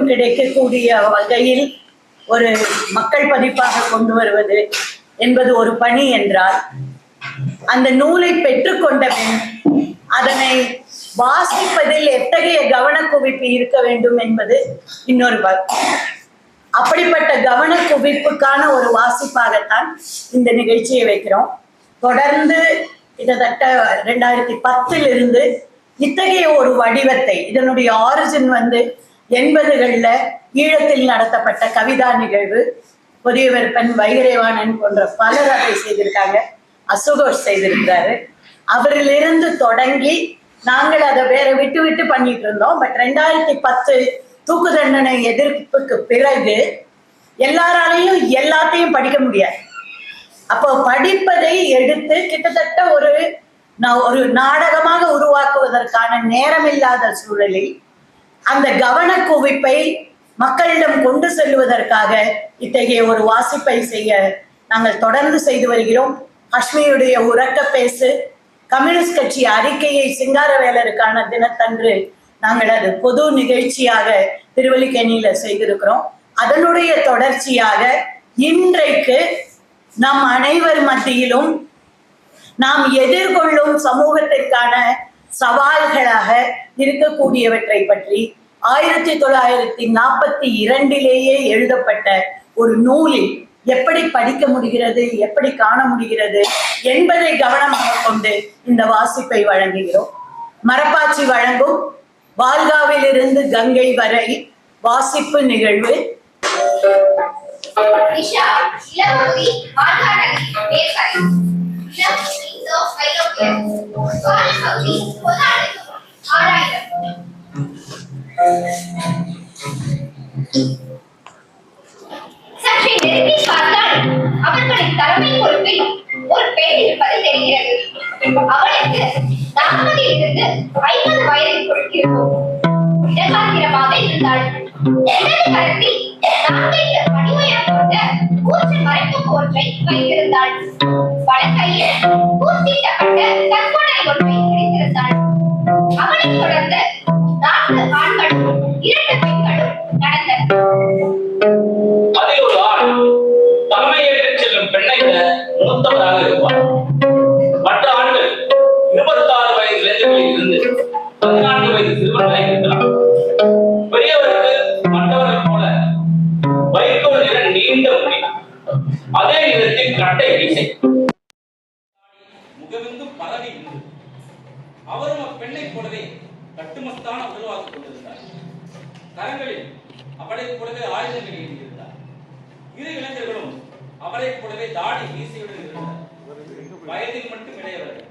அனைவருக்கும் கிடைக்கக்கூடிய வகையில் ஒரு மக்கள் பதிப்பாக கொண்டு வருவது என்பது ஒரு பணி என்றால், அந்த நூலை பெற்றுக்கொண்ட பின் அதனை வாசிப்பதில் எத்தகைய கவனக்குவிப்பு இருக்க வேண்டும் என்பது இன்னொரு அப்படிப்பட்ட கவனக்குவிப்புக்கான ஒரு வாசிப்பாகத்தான் இந்த நிகழ்ச்சியை வைக்கிறோம். தொடர்ந்து கிட்டத்தட்ட 2010 இத்தகைய ஒரு வடிவத்தை, இதனுடைய ஆரிஜின் 80களில் ஈழத்தில் நடத்தப்பட்ட கவிதா நிகழ்வு, புதியவர்பன், வைகரேவாணன் போன்ற பலர் அதை செய்திருக்காங்க. அசோகோஷ் செய்திருக்கிறாரு. அவரிலிருந்து தொடங்கி நாங்கள் அதை வேற விட்டு விட்டு பண்ணிட்டு இருந்தோம். பட் 2010 தூக்கு தண்டனை எதிர்ப்புக்கு பிறகு எல்லாராலையும் எல்லாத்தையும் படிக்க முடியாது. அப்போ படிப்பதை எடுத்து கிட்டத்தட்ட ஒரு நாடகமாக உருவாக்குவதற்கான நேரம் இல்லாத சூழலில் அந்த கவனக்குவிப்பை மக்களிடம் கொண்டு செல்வதற்காக இத்தகைய ஒரு வாசிப்பை செய்ய நாங்கள் தொடர்ந்து செய்து வருகிறோம். காஷ்மீருடைய உறக்க பேசு, கம்யூனிஸ்ட் கட்சி அறிக்கையை சிங்காரவேலருக்கான தினத்தன்று நாங்கள் அது பொது நிகழ்ச்சியாக திருவல்லிக்கேணியில செய்திருக்கிறோம். அதனுடைய தொடர்ச்சியாக இன்றைக்கு நம் அனைவர் மத்தியிலும் நாம் எதிர்கொள்ளும் சமூகத்திற்கான சவால்களாக இருக்கக்கூடியவற்றை பற்றி 1942 எழுதப்பட்ட ஒரு நூலில் எப்படி படிக்க முடிகிறது, எப்படி காண முடிகிறது என்பதை கவனமாக கொண்டு இந்த வாசிப்பை வழங்குகிறோம். மரப்பாச்சி வழங்கும் வால்காவிலிருந்து கங்கை வரை வாசிப்பு நிகழ்வு. சற்றே நெருங்கி பார்த்தால் அவர்களின் தலைமை பொறுப்பில் ஒரு பெண் இருப்பது தெரிகிறது. அவளுக்கு 40 50 வயதிற்குள் இருக்கும். இடகாத்திரமாக இருந்தாள். இடது கரத்தில் 4 அடி உயரம் கொண்ட கூற்று மறைப்பு ஒன்றை வைத்திருந்தாள். வலக்கையில் கூர்த்திட்டப்பட்ட தற்கொலை ஒன்றை பிடித்திருந்தாள். அவளைத் தொடர்ந்து 4 ஆண்களும் 2 பெண்களும் நடந்தனர். அதில் ஒரு ஆண் தலைமையேற்று செல்லும் பெண்ணை விட மூத்தவராக இருப்பார். மற்ற ஆண்கள் 26 வயது இளைஞர்களில் இருந்து 14 வயது சிறுவர்களாக இருக்கலாம். பெரியவருக்கு மற்றவர்கள் போல வைக்கோல் நிற நீண்ட முடி, அதே நிறத்தில் கட்டை மீசை, முகமெங்கும் பரவி இருந்தது. அவரும் அப்பெண்ணை போலவே கட்டுமஸ்தான உருவாக்கிக் கொண்டிருந்தார். கரங்களில் அவளைப் போலவே ஆயுதங்கள் ஏந்தியிருந்தார். இரு இளைஞர்களும் அவளைப் போலவே தாடி மீசையுடன் இருந்தார். வயதில் மட்டும் இளையவர்கள்.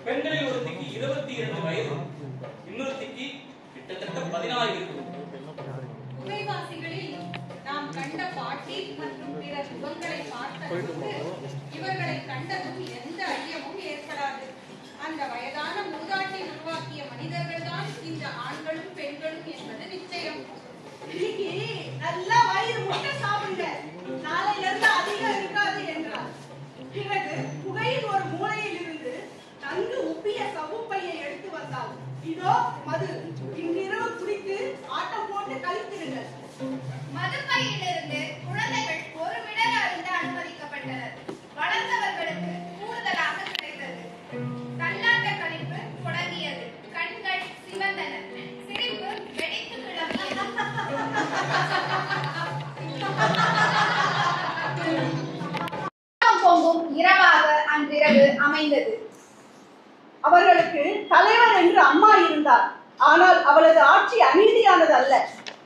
பெண்களில் ஒருத்திக்கு 22 வயது, இன்னொருத்திக்கு கிட்டத்தட்ட 16 இருக்கும். புகைவாசிகளில் நாம் கண்ட பாட்டி மற்றும் பிற முகங்களை பார்த்தபோது இவர்களை கண்டதும் எந்த ஐயமும் ஏற்படாது. அந்த வயதான மூதாட்டி உருவாக்கிய மனிதர்கள் தான் இந்த ஆண்களும் பெண்களும் என்பது நிச்சயம். இன்னைக்கு நல்லா வயிறு முட்டை சாப்பிடுங்க, நாளையில இருந்து அதிகம் இருக்காது என்றார். பிறகு புகையின் ஒரு மூலையில் இருந்து நன்கு உப்பிய சவுப்பையை எடுத்து வந்தாள். இதோ மது, இன்றிரவு குடித்து ஆட்டம் போட்டு கழித்திருங்கள். மதுப்பையிலிருந்து குழந்தைகள் ஒரு விடல் அருந்த அனுமதிக்கப்பட்டனர். வளர்ந்தவர்களுக்கு கூடுதலாக கிடைத்தது. கல்லாட்ட கழிப்பு தொடங்கியது. கண்கள் சிவந்தன. சிரிப்பு வெடித்து கிளம்பியது. பொங்கும் இரவாக அன்றிரவு அமைந்தது. அவர்களுக்கு தலைவர் என்று அம்மா இருந்தார். ஆனால் அவளது ஆட்சி அநீதியானது அல்ல.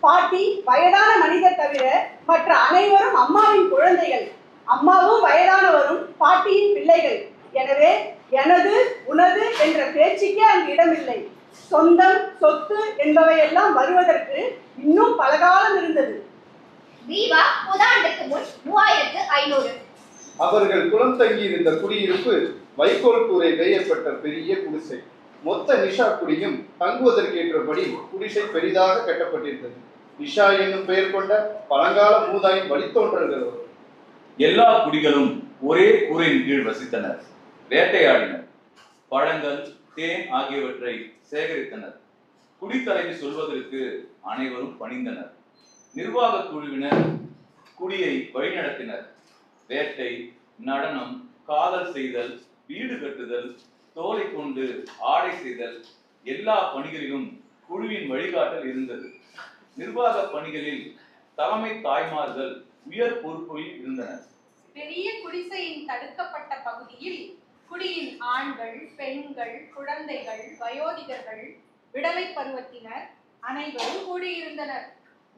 பாட்டி வயதான மனிதர் தவிர மற்ற அனைவரும் அம்மாவின் குழந்தைகள். அம்மாவும் வயதானவரும் பாட்டியின் பிள்ளைகள். எனவே எனது உனது என்ற பேச்சுக்கே அங்கு இடமில்லை. சொந்தம் சொத்து என்பவையெல்லாம் வருவதற்கு இன்னும் பல காலம் இருந்தது. தீபா புதாண்டுக்கு முன் 3500. அவர்கள் குளம் தங்கியிருந்த குடியிருப்பு வைக்கோல் கூரை வேயப்பட்ட பெரிய குடிசை. மொத்த நிஷா குடியும் தங்குவதற்கேற்றபடி குடிசை பெரிதாக கட்டப்பட்டிருந்தது. நிஷா என்னும் பெயர் கொண்ட பழங்கால மூதாயின் வழித்தோன்றல்கள். எல்லா குடிகளும் ஒரே கூரையின் கீழ் வசித்தனர். வேட்டையாடினர். பழங்கள், தேன் ஆகியவற்றை சேகரித்தனர். குடித்தலைவி சொல்வதற்கு அனைவரும் பணிந்தனர். நிர்வாக குழுவினர் குடியை வழிநடத்தினர். வேட்டை, நடனம், காதல் செய்தல், வீடு கட்டுதல், தோலை கொண்டு ஆடை செய்தல் எல்லா பணிகளிலும் குழுவின் வழிகாட்டல் இருந்தது. நிர்வாக பணிகளில் தலைமை தாய்மார்கள் உயர் பொறுப்பில் இருந்தனர். பெரிய குடிசையின் தடுக்கப்பட்ட பகுதியில் குடியின் ஆண்கள், பெண்கள், குழந்தைகள், வயோதிகர்கள், விடலை பருவத்தினர் அனைவரும் கூடியிருந்தனர்.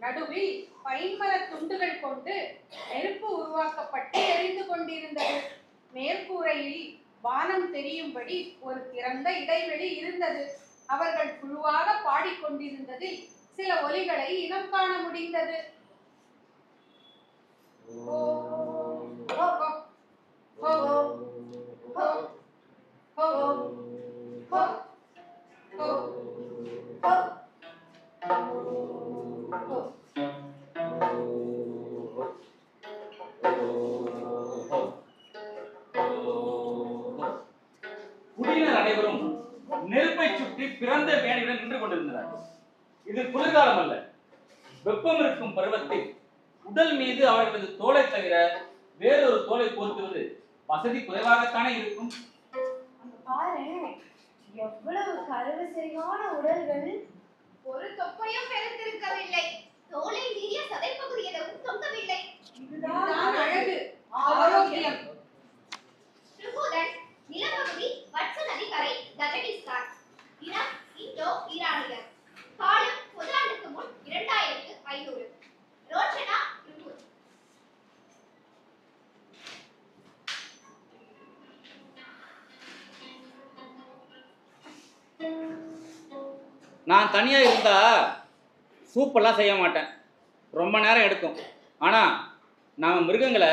நடுவில் பைன்மர துண்டுகள் கொண்டு நெருப்பு உருவாக்கப்பட்டு எரிந்து கொண்டிருந்தது. மேற்கூரையில் வானம் தெரியும்படி ஒரு திறந்த இடைவெளி இருந்தது. அவர்கள் குழுவாக பாடிக்கொண்டிருந்ததில் சில ஒலிகளை இனம் காண முடிந்தது. குடியினர் அனைவரும் நெருப்பை சுற்றி பிறந்த மேடையுடன் நின்று கொண்டிருந்தனர். இது குளிர்காலம் அல்ல. வெப்பம் இருக்கும் பருவத்தில் உடல் மீது அவர்களது தோலை தவிர வேறொரு தோலை போர்த்துவது வசதி குறைவாகத்தானே இருக்கும். பாரு, எவ்வளவு கருவிசையான உடல்கள். ஒரு தொப்பையும் பெருத்திருக்கவில்லை. தோலை மீறிய சதைப்பகுதி எதுவும் தொங்கவில்லை. இதுதான் அழகு, ஆரோக்கியம். ருகுதன், நிலப்பகுதி வட்ச நதிக்கரை, கஜகிஸ்தான். இனம் இந்தோ ஈரானியர். காலம் பொது ஆண்டுக்கு முன் 2500. ரோச்சனா ருகுத். நான் தனியா இருந்தா சூப்பெல்லாம் செய்ய மாட்டேன். ரொம்ப நேரம் எடுக்கும். ஆனா நாம மிருகங்களை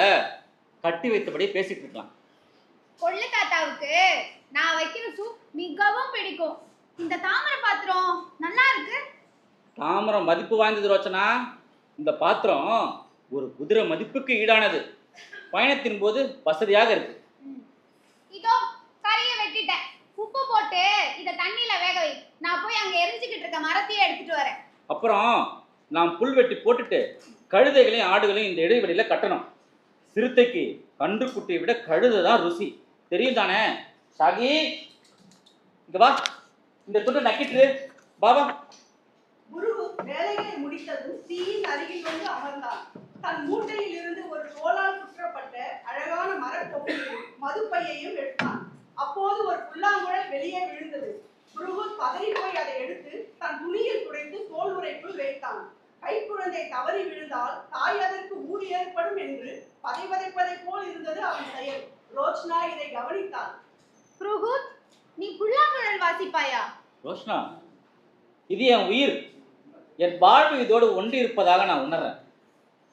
கட்டி வைத்தபடி பேசிட்டு இருக்கலாம். கொள்ளு தாத்தாவுக்கு நான் வைக்கிற சூப் மிகவும் பிடிக்கும். இந்த தாமரை பாத்திரம் நல்லா இருக்கு. தாமரம் மதிப்பு வாய்ந்தது ரோச்சனா. இந்த பாத்திரம் ஒரு குதிரை மதிப்புக்கு ஈடானது. பயணத்தின் போது வசதியாக இருக்கு. இதோ கறியை வெட்டிட்டேன். உப்பு போட்டு இத தண்ணியில வேக வை. நான் போய் அங்க எரிஞ்சுக்கிட்டு இருக்க மரத்தையே எடுத்துட்டு வரேன். அப்புறம் நாம் புல் வெட்டி போட்டுட்டு கழுதைகளையும் ஆடுகளையும் இந்த இடைவெளியில கட்டணும். சிறுத்தைக்கு கன்று குட்டியை விட கழுதை தான் ருசி. தெரியும் தானே? ஷாகி, இங்க வா. இந்த துண்டை நக்கிட்டு பாபா. குரு வேலைகளை முடித்ததும் தீயின் அருகில் வந்து அமர்ந்தான். தன் மூட்டையில் இருந்து ஒரு தோளால் சுற்றப்பட்ட அழகான மரத்தொகையும் மதுப்பையையும் எடுத்தான். அப்போது ஒரு புல்லாங்குழல் வெளியே விழுந்தது. புருகுத் பதறி போய் அதை எடுத்து தன் துணியில் துடைத்து தோல் உறைக்குள் வைத்தான். கைக்குழந்தை தவறி விழுந்தால் தாய் அதற்கு ஊறு ஏற்படும் என்று பதைப்பதை போல் இருந்தது அவன் செயல். ரோச்னா இதை கவனித்தாள். ருகுத், நீ புல்லாங்குழல் வாசிப்பாயா? ரோஷ்னா, இது என் உயிர். என் வாழ்வு இதோடு ஒன்றி இருப்பதாக நான் உணர்றேன்.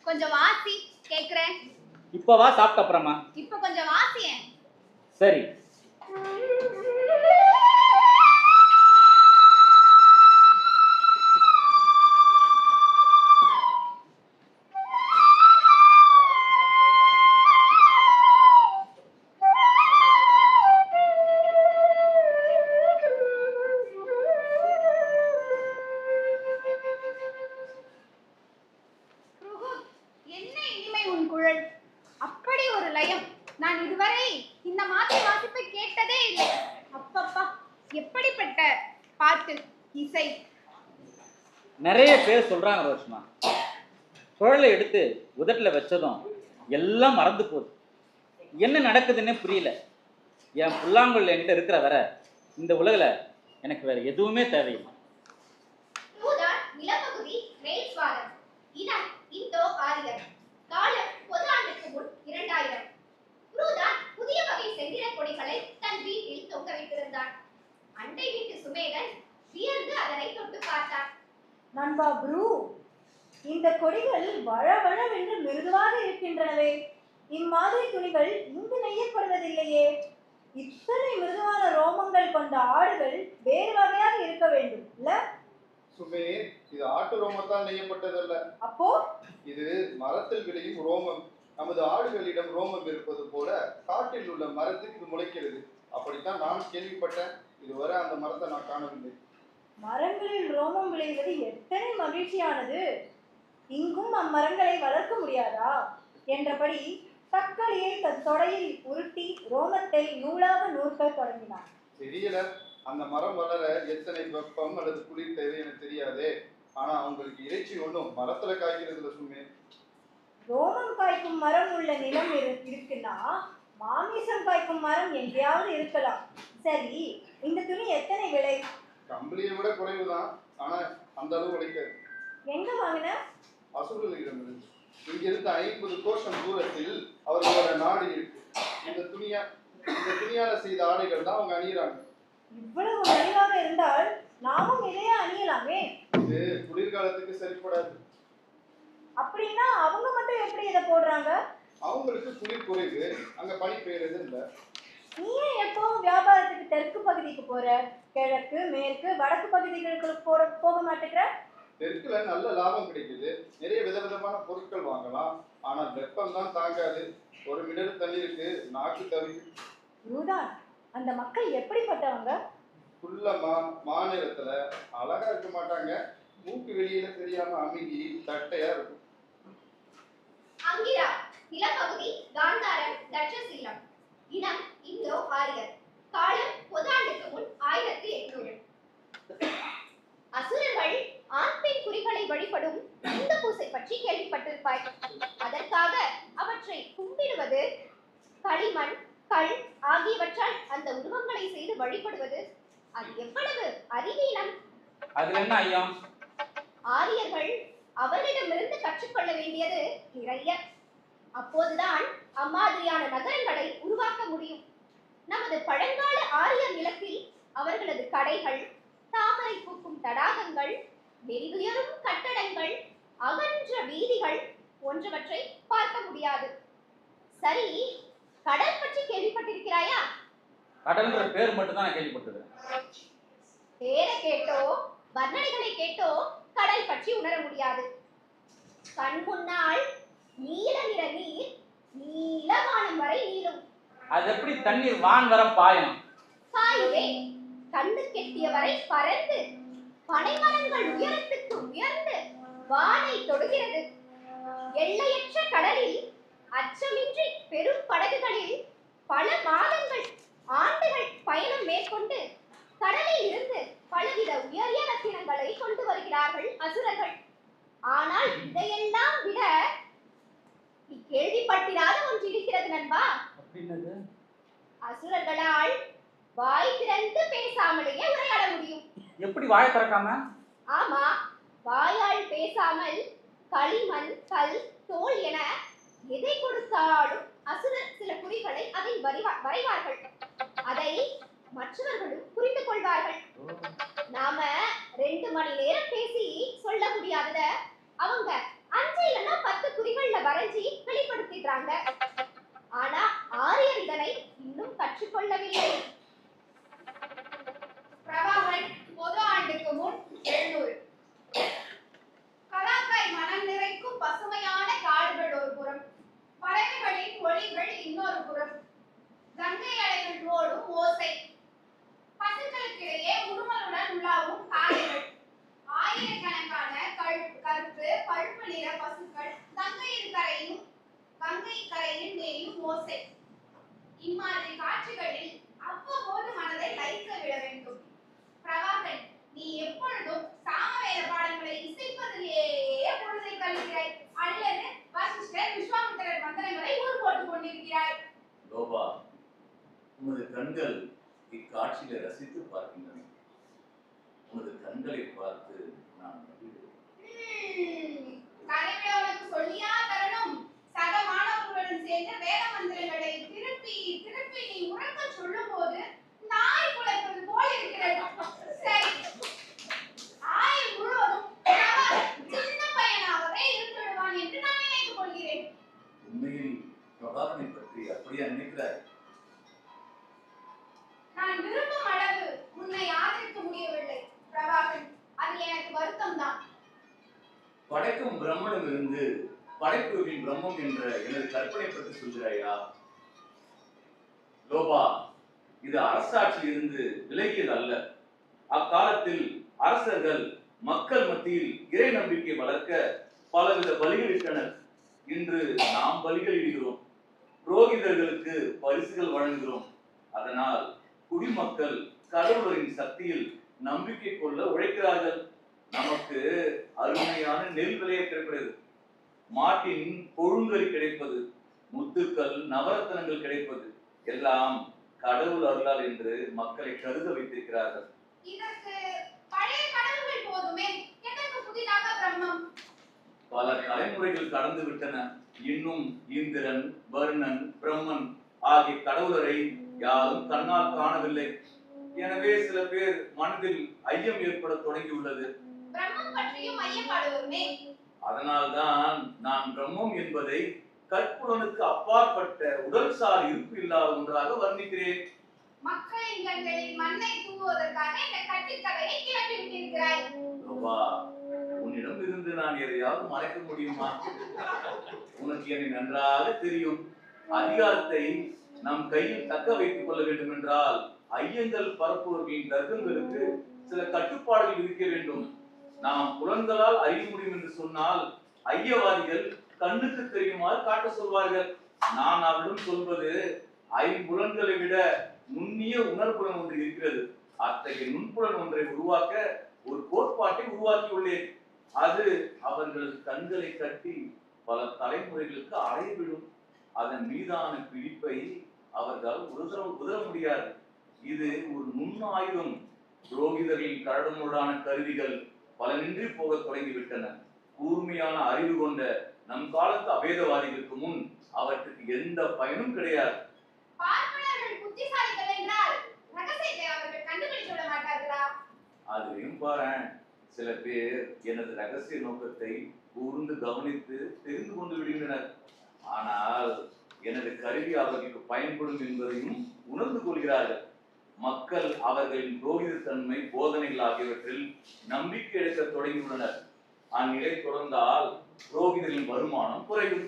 கொஞ்சம் வாசி, கேக்குறேன். இப்பவா சாப்பிட்ட அப்புறமா? இப்ப கொஞ்சம் வாசியேன். சரி. ருகுத், என்ன இனிமை உன் குழல். அப்படி ஒரு லயம். நான் இதுவரை இந்த மாதிரி வாசிப்பை கேட்டதே இல்லை. அப்பப்பா, எப்படிப்பட்ட பாட்டு, இசை. நிறைய பேர் சொல்றாங்க ரோஷ்மா, குழலை எடுத்து உதட்டில் வச்சதும் எல்லாம் மறந்து போகுது. என்ன நடக்குதுன்னே புரியல. என் புல்லாங்குழல் என்கிட்ட இருக்கிற வர இந்த உலகில் எனக்கு வேற எதுவுமே தேவையில்லை. ரூதான் நிலப்பகுதி மேல்ஸ்வாரம். இனம் இந்தோ ஆரியர். காலம் பொது ஆண்டுக்கு முன் 2000. ரூதான் புதிய வகை செந்திர கொடிகளை தன் வீட்டில் தொங்க வைத்திருந்தான். அண்டை வீட்டு சுமேதன் வியர்ந்து அதனை தொட்டு பார்த்தான். நண்பா ப்ரூ, இந்த கொடிகள் வழவழவென்று மிருதுவாக இருக்கின்றனவே. இம்மாதிரி துணிகள் இங்கு நெய்யப்படுவதில்லையே. இத்தனை மிருதுவான ரோமங்கள் கொண்ட ஆடுகள் வேறு வகையாக இருக்க வேண்டும் இல்ல? சுமேர், இது ஆட்டு ரோமத்தால் நெய்யப்பட்டதல்ல. அப்போ இது மரத்தில் விளையும் ரோமம். நமது ஆடுகளிடம் ரோமம் இருப்பது போல காட்டில் உள்ள மரத்துக்கு இது முளைக்கிறது. அப்படித்தான் நான் கேள்விப்பட்டேன். இதுவரை அந்த மரத்தை நான் காணவில்லை. மரங்களில் ரோமம் விளைவது எத்தனை மகிழ்ச்சியானது. இங்கும் அம்மரங்களை வளர்க்க முடியாதா என்றபடி தக்களியை தன் தொடையில் உருட்டி ரோமத்தை நூலாக நூற்க தொடங்கினான். தெரியல, அந்த மரம் வளர எத்தனை வெப்பம் அல்லது குளிர் தேவை எனக்கு தெரியாதே. ஆனா அவங்களுக்கு இறைச்சி ஒன்றும் மரத்துல காய்க்கிறதுல சும்மே. ரோமம் காய்க்கும் மரம் உள்ள நிலம் இருக்குன்னா மாமிசம் காய்க்கும் மரம் எங்கேயாவது இருக்கலாம். சரி, இந்த துணி எத்தனை விலை? கம்பளியை விட குறைவுதான், ஆனா அந்த அளவு உழைக்காது. எங்க வாங்கின? அசுரர்களிடமிருந்து. இங்கிருந்து 50 கோஷம் தூரத்தில் அவர்களோட நாடு இருக்கு. இந்த துணியால செய்த ஆடைகள் தான் அவங்க அணியிறாங்க. இவ்வளவு மலிவாக இருந்தால் நாமும் இதையே அணியலாமே. இது குளிர்காலத்துக்கு சரிப்படாது. அப்படின்னா அவங்க மட்டும் எப்படி இதை போடுறாங்க? அவங்களுக்கு குளிர் குறைவு, அங்க பனி பெய்யறது இல்ல. நீயே எப்போ வியாபாரத்துக்கு தெற்கு பகுதிக்கு போற? கிழக்கு, மேற்கு, வடக்கு பகுதிகளுக்கு போக மாட்டேங்கிற? தெற்குல நல்ல லாபம் கிடைக்குது, நிறைய விதவிதமான பொருட்கள் வாங்கலாம். ஆனா வெப்பம் தான் தாங்காது. ஒரு மிடர் தண்ணீருக்கு நாக்கு தவிக்கும். யூதான், அந்த மக்கள் எப்படிப்பட்டவங்க? குள்ளமா மாநிலத்துல அழகா இருக்க மாட்டாங்க. மூக்கு வெளியில தெரியாம அமுகி தட்டையா இருக்கும். அங்கிரா நிலப்பகுதி காந்தாரம் தட்சசீலம். இனம் இந்தோ ஆரியர். காலம் பொதாண்டுக்கு முன் 1800. அசுரர்கள் ஆண் பெண் குறிகளை வழிபடும் இந்த பூசை பற்றி கேள்விப்பட்டிருப்பாய். அதற்காக அவற்றை கும்பிடுவது, களிமண், கல் ஆகியவற்றால் அந்த உருவங்களை செய்து வழிபடுவது, அது எவ்வளவு அறிவீனம்! அதுல என்ன ஐயா? ஆரியர்கள் அவரிடமிருந்து கற்றுக்கொள்ள வேண்டியது நிறைய. அப்போதுதான் அம்மாதிரியான நகரங்களை உருவாக்க முடியும். நமது பழங்கால ஆரியர் நிலத்தில் அவர்களது கடைகள், தாமரை பூக்கும் தடாகங்கள், மெலிதுயரும் கட்டடங்கள், அகன்ற வீதிகள் போன்றவற்றை பார்க்க முடியாது. சரி, கடல் பற்றி கேள்விப்பட்டிருக்கிறாயா? கடல்ன்ற பேர் மட்டும் தான் நான் கேள்விப்பட்டிருக்கேன். பேரை கேட்டோ வர்ணனைகளை கேட்டோ கடல் பற்றி உணர முடியாது. கண் முன்னால் நீல நிற நீர் நீலவானம் வரை நீளும். அது எப்படி தண்ணீர் வான் வர பாயும்? பாயுவே, கண்ணு கெட்டிய வரை பறந்து பனைமரங்கள் உயரத்துக்கு உயர்ந்து வானை தொடுகிறது. எல்லையற்ற கடலில் அச்சமின்றி பெரும் படகுகளில் பல மாதங்கள் ஆண்டுகள் பயணம் மேற்கொண்டு கடலில் இருந்து பலவித உயரிய ரத்தினங்களை கொண்டு வருகிறார்கள் அசுரர்கள். ஆனால் இதையெல்லாம் விட நீ கேள்விப்பட்டிராத ஒன்று இருக்கிறது நண்பா. அசுரர்களால் வாய் திறந்து பேசாமலேயே உரையாட முடியும். எப்படி வாயை திறக்காம? ஆமா, வாயால் பேசாமல் களிமண், கல், தோல் என எதை கொடுத்தாலும் அசுரர் சில குறிகளை அதில் வரைவார்கள். அதை மற்றவர்களும் புரிந்து கொள்வார்கள். நாம 2 மணி நேரம் பேசி சொல்ல முடியாதத அவங்க 5 இல்லைன்னா 10 குறிகள்ல வரைஞ்சி வெளிப்படுத்திடுறாங்க. ஆனா ஆரியர் இதனை இன்னும் கற்றுக்கொள்ளவில்லை. பிரபாகரன் பொது ஆண்டுக்கு முன் 700. கலாக்காய் மனம் நிறைக்கும் பசுமையான காடுகள் ஒரு புறம், பறவைகளின் ஒலிகள் இன்னொரு புறம், கங்கை அலைகள் ஓடும் ஓசை, பசுக்களுக்கிடையே உருமலுடன் உலாவும் காளைகள், ஆயிரக்கணக்கான கருப்பு பழுப்பு நிற பசுக்கள் கங்கை கரையில் மேயும் ஓசை. இம்மாதிரி காட்சிகளில் அவ்வப்போது மனதை லைக்க விட வேண்டும். பிரபாகரன், நீ எப்பொழுதும் சாமவேத பாடங்களை இசைப்பதிலேயே பொழுதை கழிக்கிறாய், அல்லது வசிஷ்டர் விஸ்வாமித்திரர் மந்திரங்களை ஊர் போட்டுக் கொண்டிருக்கிறாய். லோபா, உனது கண்கள் இக்காட்சியை ரசித்து பார்க்கின்றன. உனது கண்களை பார்த்து நான் கதைகளை உனக்கு சொல்லியா தரணும்? சக மாணவர்களுடன் சேர்ந்து வேத மந்திரங்களை திருப்பி திருப்பி நீ உறக்க சொல்லும் போது நாய் குலைப்பது போல இருக்கிறது. சரி, ஆயுள் முழுவதும் சின்ன பையனாகவே இருந்துவிடுவான் என்று நான் நினைத்துக் கொள்கிறேன். உண்மையில் பிரபாகரனை பற்றி அப்படியே நினைக்கிறாய்? நான் விரும்பும் அளவு உன்னை ஆதரிக்க முடியவில்லை பிரபாகரன், அது எனக்கு வருத்தம் தான். படைக்கும் பிரம்மனிடம் இருந்து படைப்புவின் பிரம்மம் என்ற எனது கற்பனை பற்றி சொல்கிறாயா? லோபா, இது அரசாட்சியில் இருந்து விலகியது அல்ல. அக்காலத்தில் அரசர்கள் மக்கள் மத்தியில் இறை நம்பிக்கை வளர்க்க பலவித பலிகளிட்டனர். இன்று நாம் பலிகள் இடுகிறோம், புரோகிதர்களுக்கு பரிசுகள் வழங்குகிறோம். அதனால் குடிமக்கள் கடவுளின் சக்தியில் நம்பிக்கை கொள்ள உழைக்கிறார்கள். நமக்கு அருமையான நெல் விளைய கிடைக்கிறது, மாட்டின் கொழுங்கறி கிடைப்பது, முத்துக்கள் நவரத்தனங்கள் கிடைப்பது எல்லாம் கடவுள் அருளால் என்று மக்களை கருத வைத்திருக்கிறார்கள். இதற்கு பழைய கடவுள்கள் போதுமே, எதற்கு புதிதாக பிரம்மம்? பல தலைமுறைகள் கடந்து விட்டன. இன்னும் இந்திரன், வருணன், பிரம்மன் ஆகிய கடவுளரை யாரும் கண்ணால் காணவில்லை. எனவே சில பேர் மனதில் ஐயம் ஏற்பட தொடங்கியுள்ளது. பிரம்மம் பற்றியும் ஐயப்படுவோமே. அதனால்தான் நான் பிரம்மம் என்பதை கற்புலனுக்கு அப்பாற்பட்ட உடல்சார் இருப்பு இல்லாத ஒன்றாக வர்ணிக்கிறேன். மக்களின் கண்களில் மண்ணை தூவுவதற்காக இந்த கட்டுக்கதையை கிளப்பி விட்டிருக்கிறாய். உன்னிடம் இருந்து நான் எதையாவது மறைக்க முடியுமா? உனக்கு என்னை நன்றாக தெரியும். அதிகாரத்தை நம் கையில் தக்க வைத்துக் கொள்ள வேண்டும் என்றால் ஐயங்கள் பரப்புவர்களின் தர்க்கங்களுக்கு சில கட்டுப்பாடுகள் விதிக்க வேண்டும். நாம் புலன்களால் அறிய முடியும் என்று சொன்னால் ஐயவாதிகள் கண்ணுக்கு தெரியுமாறு காட்ட சொல்வார்கள். நான் அவரிடம் சொல்வது ஐம்புலன்களை விட நுண்ணிய உணர்வுடன் ஒன்று இருக்கிறது. அத்தகைய நுண்புலன் ஒன்றை உருவாக்க ஒரு கோட்பாட்டை உருவாக்கியுள்ளேன். அது அவர்களது கண்களை கட்டி பல தலைமுறைகளுக்கு அடையவிடும். அதன் மீதான பிடிப்பை அவர்களால் உதர முடியாது. இது ஒரு நுண்ணாயுதம். புரோகிதர்களின் கரடுமுரடான கருவிகள் பலனின்றி போக தொடங்கிவிட்டன. கூர்மையான அறிவு கொண்ட நம் காலத்து அபேதவாதிகளுக்கு முன் அவற்றுக்கு எந்த பயனும் கிடையாது. பார்ப்பனர்கள் புத்திசாலிகள் என்றால் ரகசியத்தை அவர்கள் கண்டுபிடித்து விட மாட்டார்களா? அதையும் பாரேன். சில பேர் எனது ரகசிய நோக்கத்தை கூர்ந்து கவனித்து தெரிந்து கொண்டு விடுகின்றனர். ஆனால் எனது கருவி அவர்களுக்கு பயன்படும் என்பதையும் உணர்ந்து கொள்கிறார்கள். மக்கள் அவர்களின் புரோகித தன்மை, போதனைகள் ஆகியவற்றில் நம்பிக்கை எடுக்க தொடங்கியுள்ளனர். அந்நிலை தொடர்ந்தால் புரோகிதர்களின் வருமானம் குறையும்.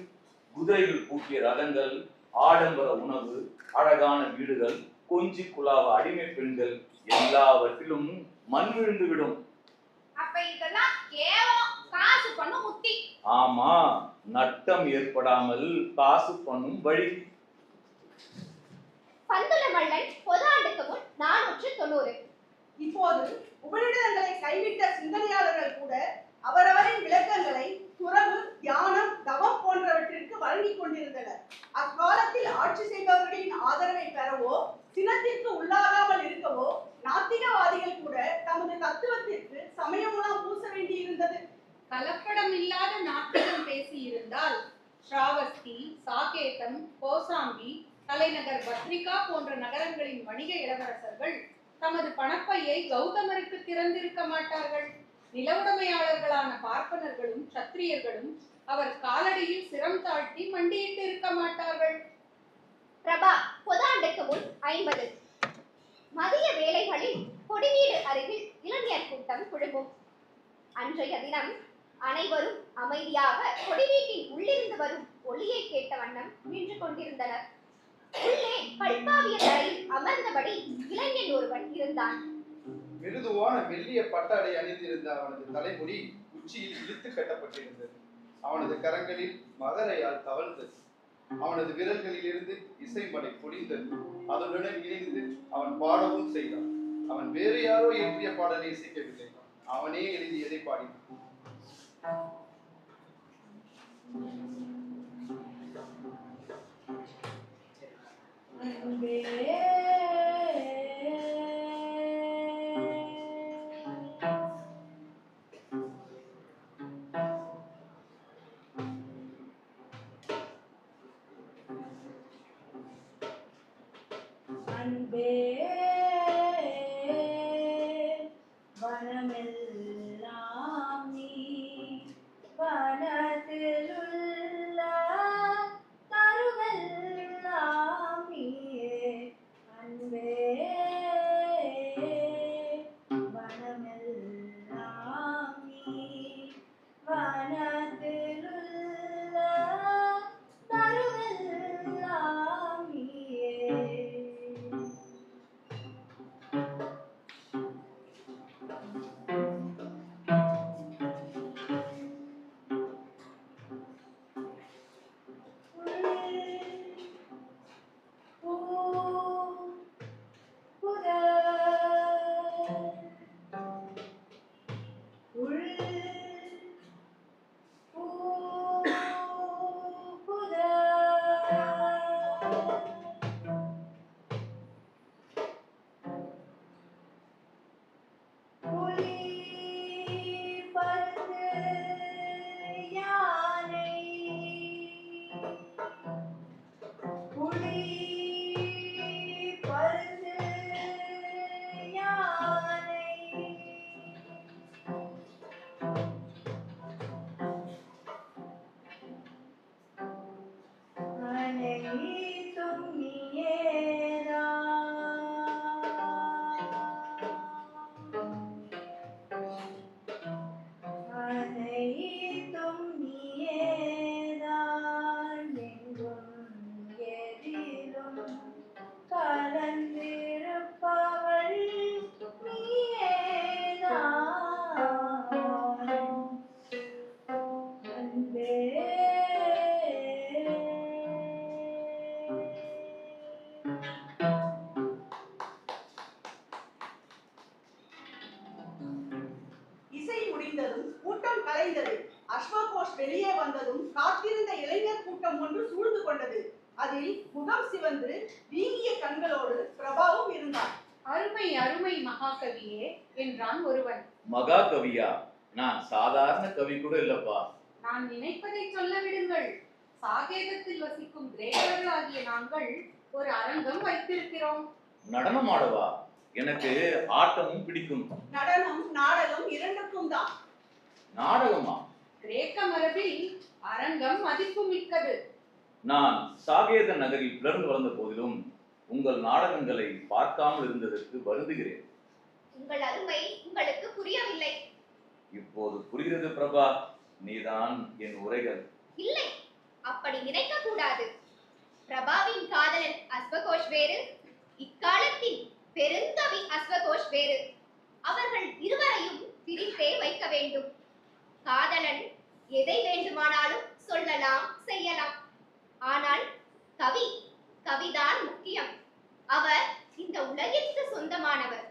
குதிரைகள் பூட்டிய ரதங்கள், ஆடம்பர உணவு, அழகான வீடுகள், கொஞ்சி குழாவ அடிமை பெண்கள் எல்லாவற்றிலும் மண் விழுந்து விடும். அப்ப இதெல்லாம் கேவலம் காசு பண்ணும் உத்தி. ஆமா, நட்டம் ஏற்படாமல் காசு பண்ணும் வழி. பந்துல மல்லன் பொது ஆண்டுக்கு முன் 490. இப்போது உபநிடதங்களை கைவிட்ட சிந்தனையாளர்கள் கூட அவரவரின் விளக்கங்களை துறவு, தியானம், தவம் போன்றவற்றிற்கு வழங்கிக் கொண்டிருந்தனர். அக்காலத்தில் ஆட்சி செய்பவர்களின் ஆதரவை பெறவோ சினத்திற்கு உள்ளாகாமல் இருக்கவோ நாத்திகவாதிகள் கூட தமது தத்துவத்திற்கு சமயமுலாம் பூச வேண்டி இருந்தது. கலப்படம் இல்லாத நாத்திகம் பேசி இருந்தால் ஸ்ராவஸ்தி, சாகேதம், கோசாம்பி, தலைநகர் பத்ரிகா போன்ற நகரங்களின் வணிக இளவரசர்கள் தமது பணப்பையை கௌதமருக்கு திறந்திருக்க மாட்டார்கள். நிலவுடைமையாளர்களான பார்ப்பனர்களும் சத்திரியர்களும் அவர் காலடியில் சிரம் தாழ்த்தி மண்டியிட்டு இருக்க மாட்டார்கள். பிரபா, பொதாண்டுக்கு முன் 50. மதிய வேளைகளில் கொடிவீடு அருகில் இளைஞர் கூட்டம் குழுமும். அன்றைய தினம் அனைவரும் அமைதியாக கொடிவீட்டின் உள்ளிருந்து வரும் ஒளியை கேட்ட வண்ணம் நின்று கொண்டிருந்தனர். உள்ளே கல்பாவிய தரையில் அமர்ந்தபடி இளைஞன் ஒருவன் இருந்தான். மிருதுவான மெல்லிய பட்டாடை அணிந்திருந்த அவனது தலைமுடி உச்சியில் இழுத்து கட்டப்பட்டிருந்தது. அவனது கரங்களில் மகரையால் தவழ்ந்தது. அவனது விரல்களில் இருந்து இசைமடை பொழிந்தது. அதனுடன் இணைந்து அவன் பாடவும் செய்தான். அவன் வேறு யாரோ எழுதிய பாடலை இசைக்கவில்லை, அவனே எழுதியதை பாடினான். அன்பே வனமெல்லாம் நீ, வனத்திலுள்ள தருவெல்லாம் நீயே. அன்பே வனமெல்லாம் நீ, வனத்திலுள்ள தருவெல்லாம் நீயே. அனைத்தும் நீயேதான். அனைத்தும் நீயேதான், எங்கும் எதிலும் கலந்திருப்பவள் நீயேதான். அன்பே இசை முடிந்ததும் கூட்டம் கலைந்தது. அஸ்வகோஷ் வெளியே வந்ததும் காத்திருந்த இளைஞர் கூட்டம் ஒன்று சூழ்ந்து கொண்டது. அதில் முகம் சிவந்து வீங்கிய கண்களோடு பிரபாவும் இருந்தார். அருமை அருமை மகாகவியே என்றான் ஒருவன். மகா கவியா? நான் சாதாரண கவி கூட இல்லப்பா. நான் நினைப்பதை சொல்ல விடுங்கள். சாகேதத்தில் வசிக்கும் கிரேக்கர்களாகிய நாங்கள் ஒரு அரங்கம் வைத்திருக்கிறோம். நடனம் ஆடவா? எனக்கு ஆட்டமும் பிடிக்கும். நடனம் நாடகம் இரண்டுக்கும் தான். நாடகமா? கிரேக்க மரபில் அரங்கம் மதிப்பு மிக்கது. நான் சாகேத நகரில் பிறந்து வளர்ந்த போதிலும் உங்கள் நாடகங்களை பார்க்காமல் இருந்ததற்கு வருந்துகிறேன். உங்கள் அருமை உங்களுக்கு புரியவில்லை. இப்போது புரிகிறது பிரபா. நீதான் என் உரைகள். இல்லை, அப்படி நினைக்க கூடாது. பிரபாவின் காதலன் அஸ்வகோஷ் வேறு, இக்காலத்தில் பெருங்கவி அஸ்வகோஷ் வேறு. அவர்கள் இருவரையும் பிரித்தே வைக்க வேண்டும். காதலன் எதை வேண்டுமானாலும் சொல்லலாம், செய்யலாம். ஆனால் கவிதான் முக்கியம். அவர் இந்த உலகிற்கு சொந்தமானவர்.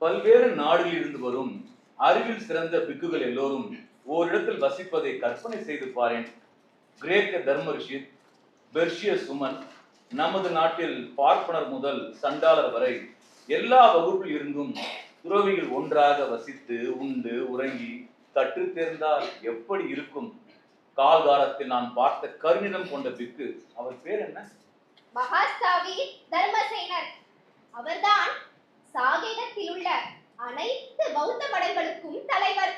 பல்வேறு நாடுகளில் இருந்து வரும் அறிவில் சிறந்த பிக்குகள் எல்லோரும் ஓரிடத்தில் வசிப்பதை கற்பனை செய்து பாரேன். கிரேக்க தர்மரிஷி, பெர்ஷிய சுமன், நமது நாட்டில் பார்ப்பனர் முதல் சண்டாளர் வரை எல்லா வகுப்பில் இருந்தும் துறவிகள் ஒன்றாக வசித்து உண்டு உறங்கி கற்று தேர்ந்தால் எப்படி இருக்கும்? கால்காலத்தில் நான் பார்த்த கருநிறம் கொண்ட பிக்கு, அவர் பேர் என்ன? மகாஸ்தாவி தர்மசேனர். அவர்தான் சாகேதத்தில் உள்ள அனைத்து பௌத்த மடங்களுக்கும் தலைவர்.